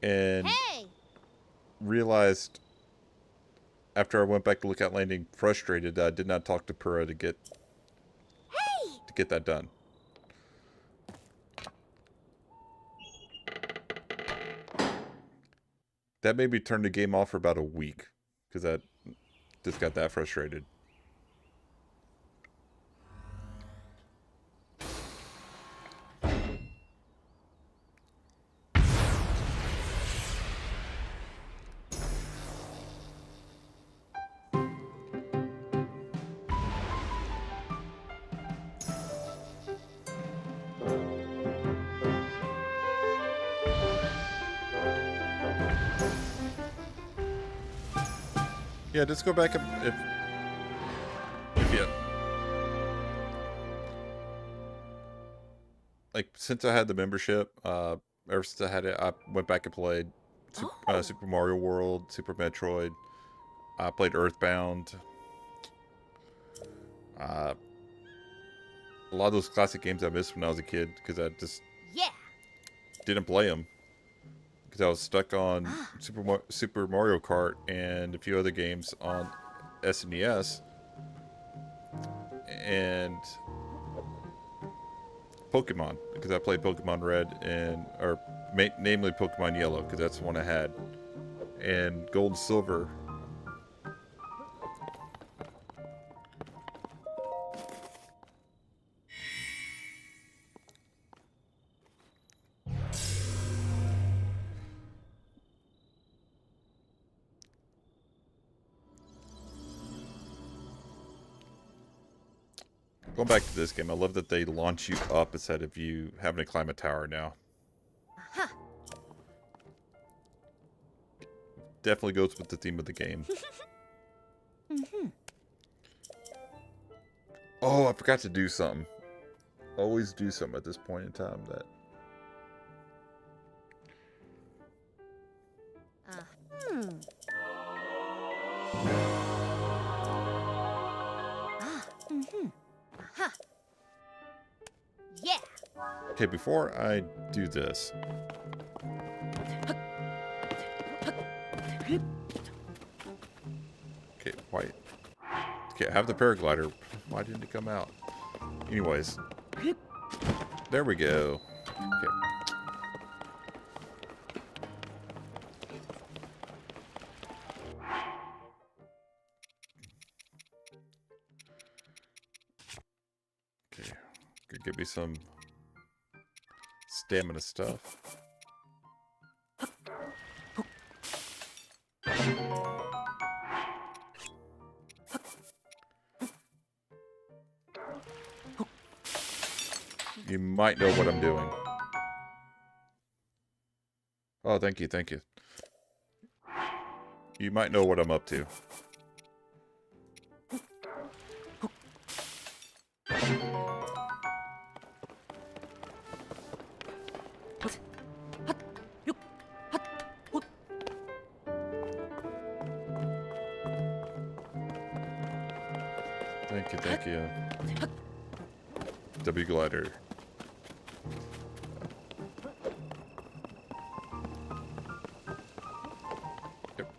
and Hey! realized after I went back to Lookout Landing frustrated that I did not talk to Pura to get that done. That made me turn the game off for about a week because I just got that frustrated. Yeah, just go back if you like. Since I had the membership, ever since I had it, I went back and played Super Mario World, Super Metroid. I played Earthbound. A lot of those classic games I missed when I was a kid because I just didn't play them because I was stuck on Super Mario Kart and a few other games on SNES and Pokemon because I played Pokemon Red namely Pokemon Yellow because that's the one I had, and Gold and Silver. Going back to this game, I love that they launch you up instead of you having to climb a tower now. Definitely goes with the theme of the game. Oh, I forgot to do something. Always do something at this point in time that... Okay, before I do this... Okay, why... Okay, I have the paraglider. Why didn't it come out? Anyways. There we go. Okay. Okay. Could give me some stamina stuff. You might know what I'm doing. Oh, thank you, thank you. You might know what I'm up to. Thank you, thank you. W glider. Yep.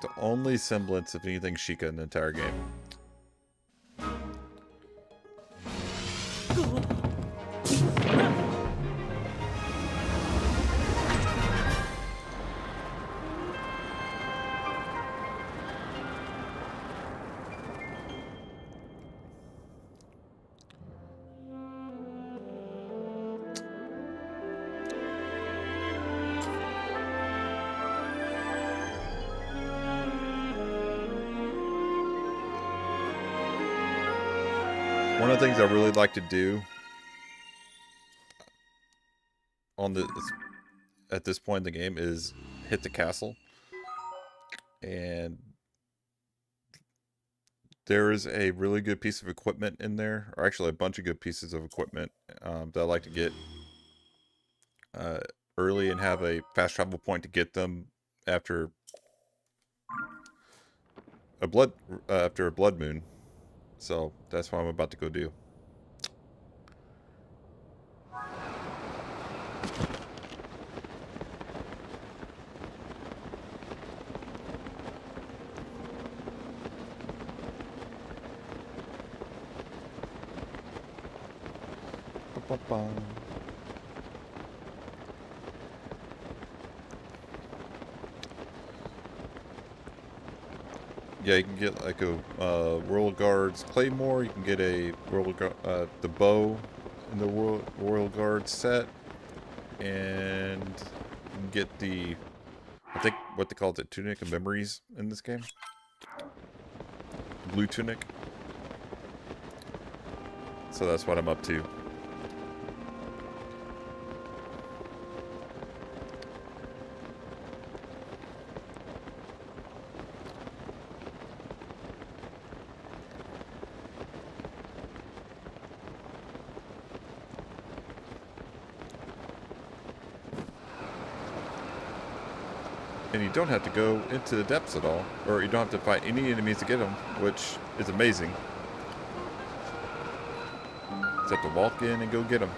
The only semblance of anything Sheikah in the entire game. One of the things I really like to do on at this point in the game is hit the castle, and there is a really good piece of equipment in there, or actually a bunch of good pieces of equipment that I like to get early and have a fast travel point to get them after a blood after a blood moon, so that's what I'm about to go do. Ba-ba-ba. Yeah, you can get like a Royal Guards Claymore. You can get a the bow in the Royal Guards set, and you can get the, I think what they call it, the Tunic of Memories in this game. Blue Tunic. So that's what I'm up to. And you don't have to go into the depths at all, or you don't have to fight any enemies to get them, which is amazing. Just have to walk in and go get them.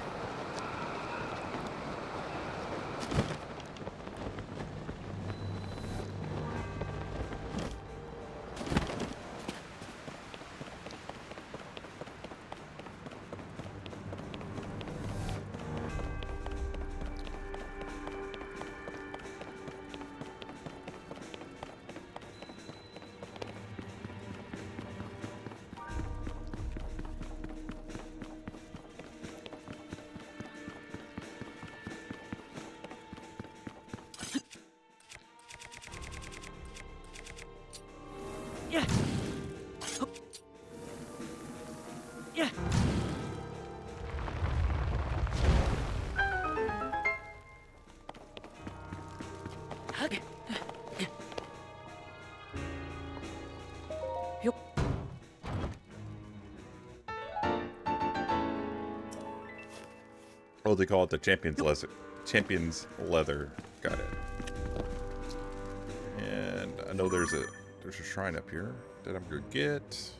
Yeah. Yeah. Oh, they call it the Champion's Leather. Champion's Leather. Got it. And I know there's a shrine up here that I'm gonna get.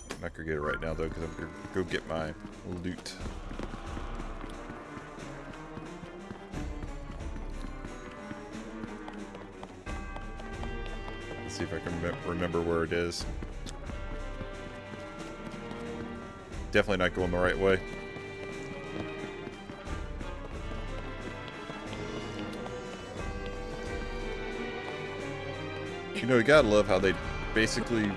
I'm not gonna get it right now though, because I'm gonna go get my loot. Let's see if I can remember where it is. Definitely not going the right way. You know, you gotta love how they basically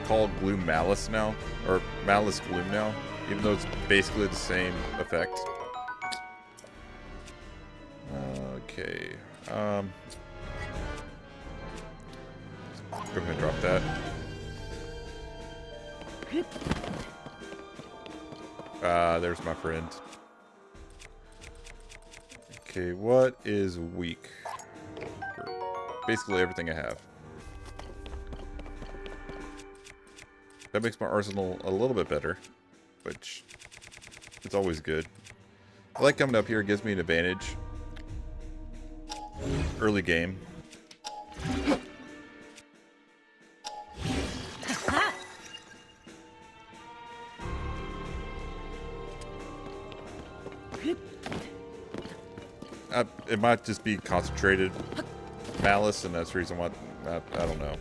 call Gloom Malice now, or Malice Gloom now, even though it's basically the same effect. Okay. Go ahead and drop that. There's my friend. Okay, what is weak? Basically everything I have. That makes my arsenal a little bit better, which it's always good. I like coming up here, it gives me an advantage. Early game. It might just be concentrated malice, and that's the reason why I don't know.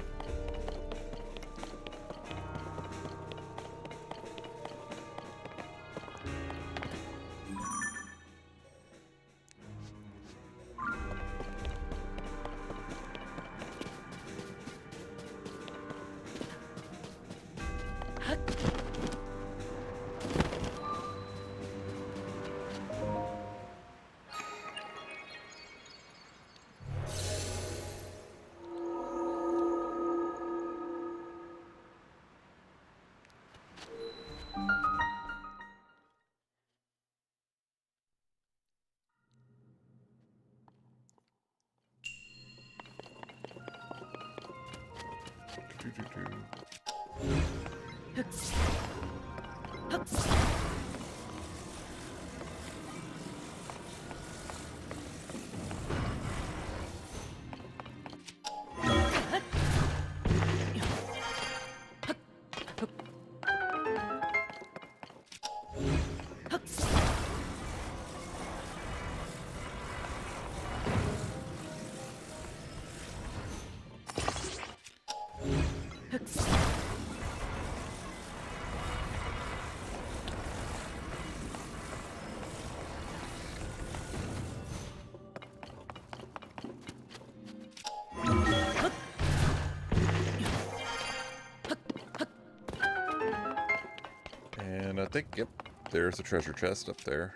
think, yep, there's a treasure chest up there.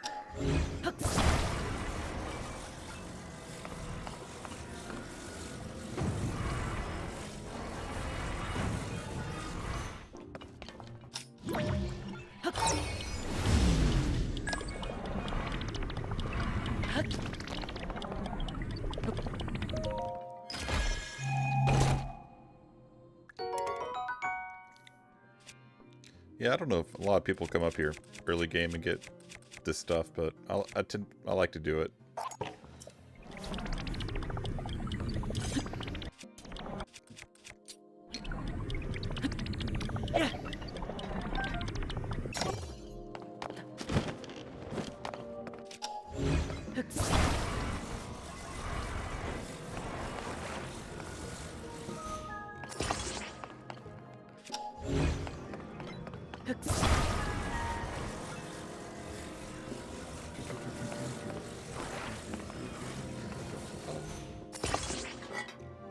Yeah, I don't know if a lot of people come up here early game and get this stuff, but I like to do it. Yeah.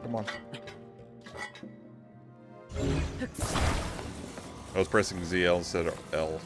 Come on. I was pressing ZL instead of L.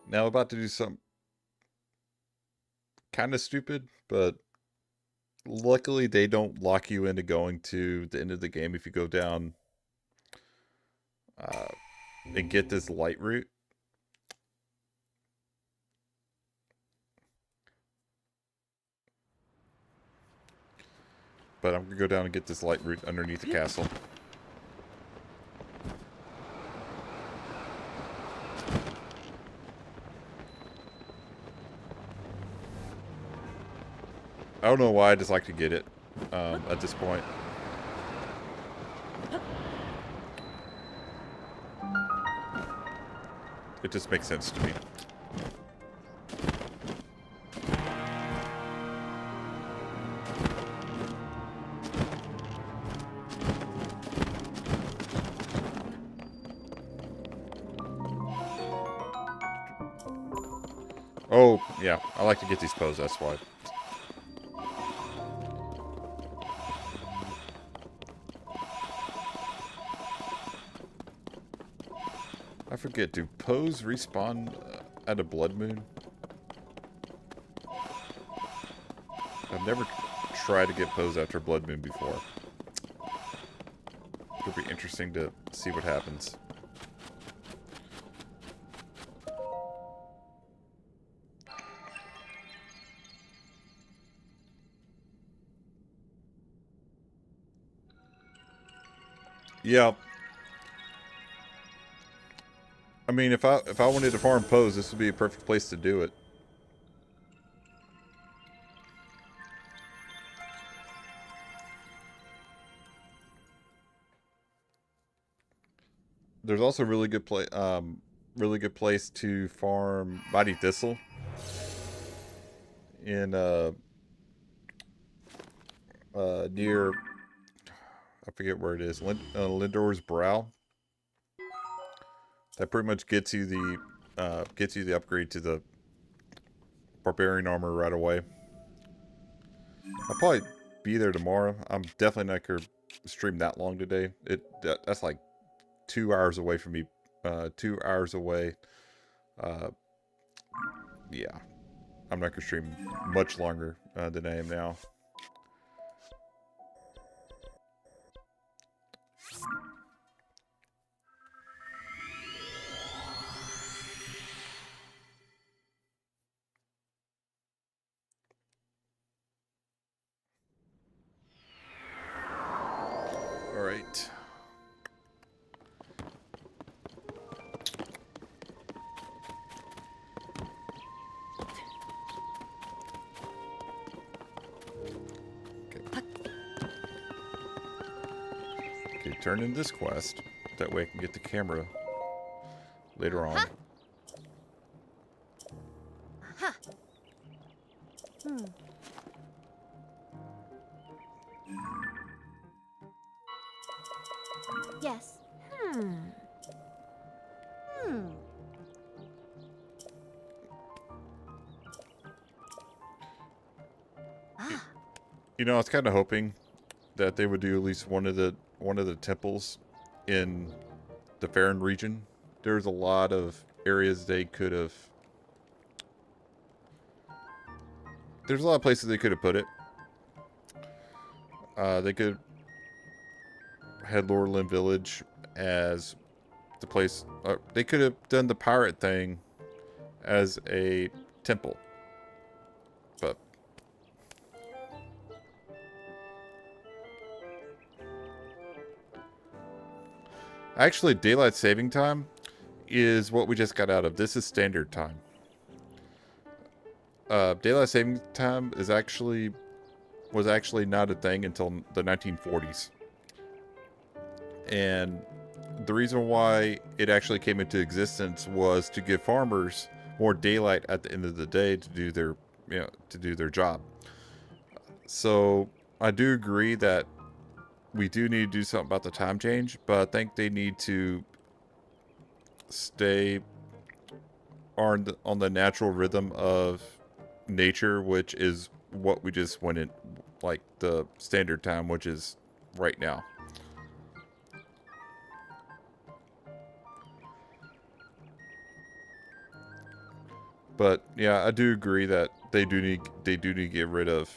Now about to do something kind of stupid, but luckily they don't lock you into going to the end of the game if you go down and get this light route. But I'm going to go down and get this light route underneath the castle. I don't know why, I just like to get it at this point. It just makes sense to me. Oh, yeah, I like to get these poses, that's why. I forget, do Poes respawn at a blood moon? I've never tried to get Poes after a blood moon before. It'll be interesting to see what happens. Yeah. I mean, if I wanted to farm Poes, this would be a perfect place to do it. There's also a really good place to farm Mighty Thistle in near, I forget where it is, Lindor's Brow. That pretty much gets you the upgrade to the barbarian armor right away. I'll probably be there tomorrow. I'm definitely not gonna stream that long today. That's like 2 hours away from me. 2 hours away. Yeah, I'm not gonna stream much longer than I am now. All right. Okay, turn in this quest. That way I can get the camera later on. Yes. Ah, You know, I was kind of hoping that they would do at least one of the temples in the Farron region. There's a lot of areas they could have. There's a lot of places they could have put it. They could had Lorelyn Village as the place. They could have done the pirate thing as a temple, but actually, daylight saving time is what we just got out of. This is standard time. Daylight saving time was actually not a thing until the 1940s. And the reason why it actually came into existence was to give farmers more daylight at the end of the day to do their job. So I do agree that we do need to do something about the time change, but I think they need to stay on the natural rhythm of nature, which is what we just went in, like the standard time, which is right now. But yeah, I do agree that they do need to get rid of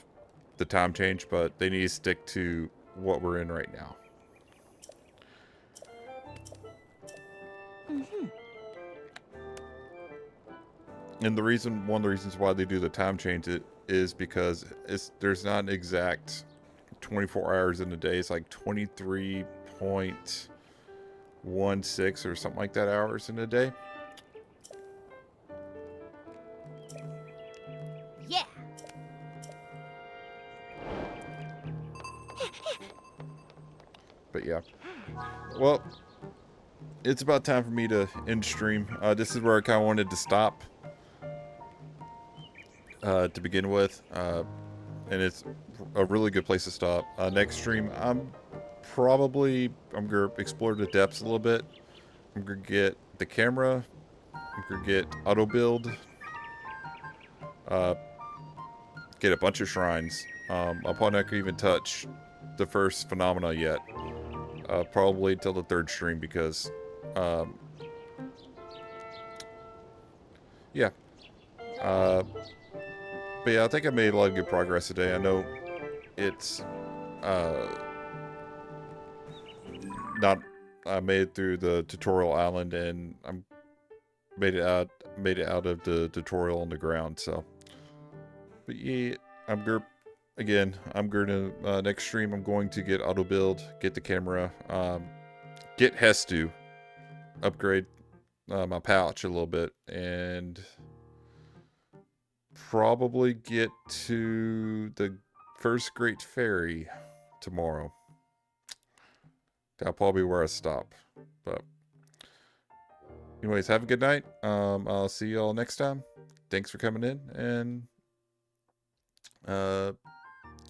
the time change, but they need to stick to what we're in right now. And one of the reasons why they do the time change is because there's not an exact 24 hours in a day. It's like 23.16 or something like that hours in a day. yeah. But yeah. Well, it's about time for me to end stream. This is where I kind of wanted to stop to begin with. And it's a really good place to stop. Next stream, I'm going to explore the depths a little bit. I'm going to get the camera. I'm going to get auto build. Get a bunch of shrines. I'll probably not gonna even touch the first phenomena yet. Probably until the third stream because, yeah. But yeah, I think I made a lot of good progress today. I know it's not. I made it through the tutorial island and made it out of the tutorial on the ground. So, but yeah, I'm gonna next stream. I'm going to get auto build, get the camera, get Hestu, upgrade my pouch a little bit, and probably get to the first Great Fairy tomorrow. That'll probably be where I stop. But anyways, have a good night. I'll see y'all next time. Thanks for coming in, and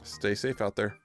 stay safe out there.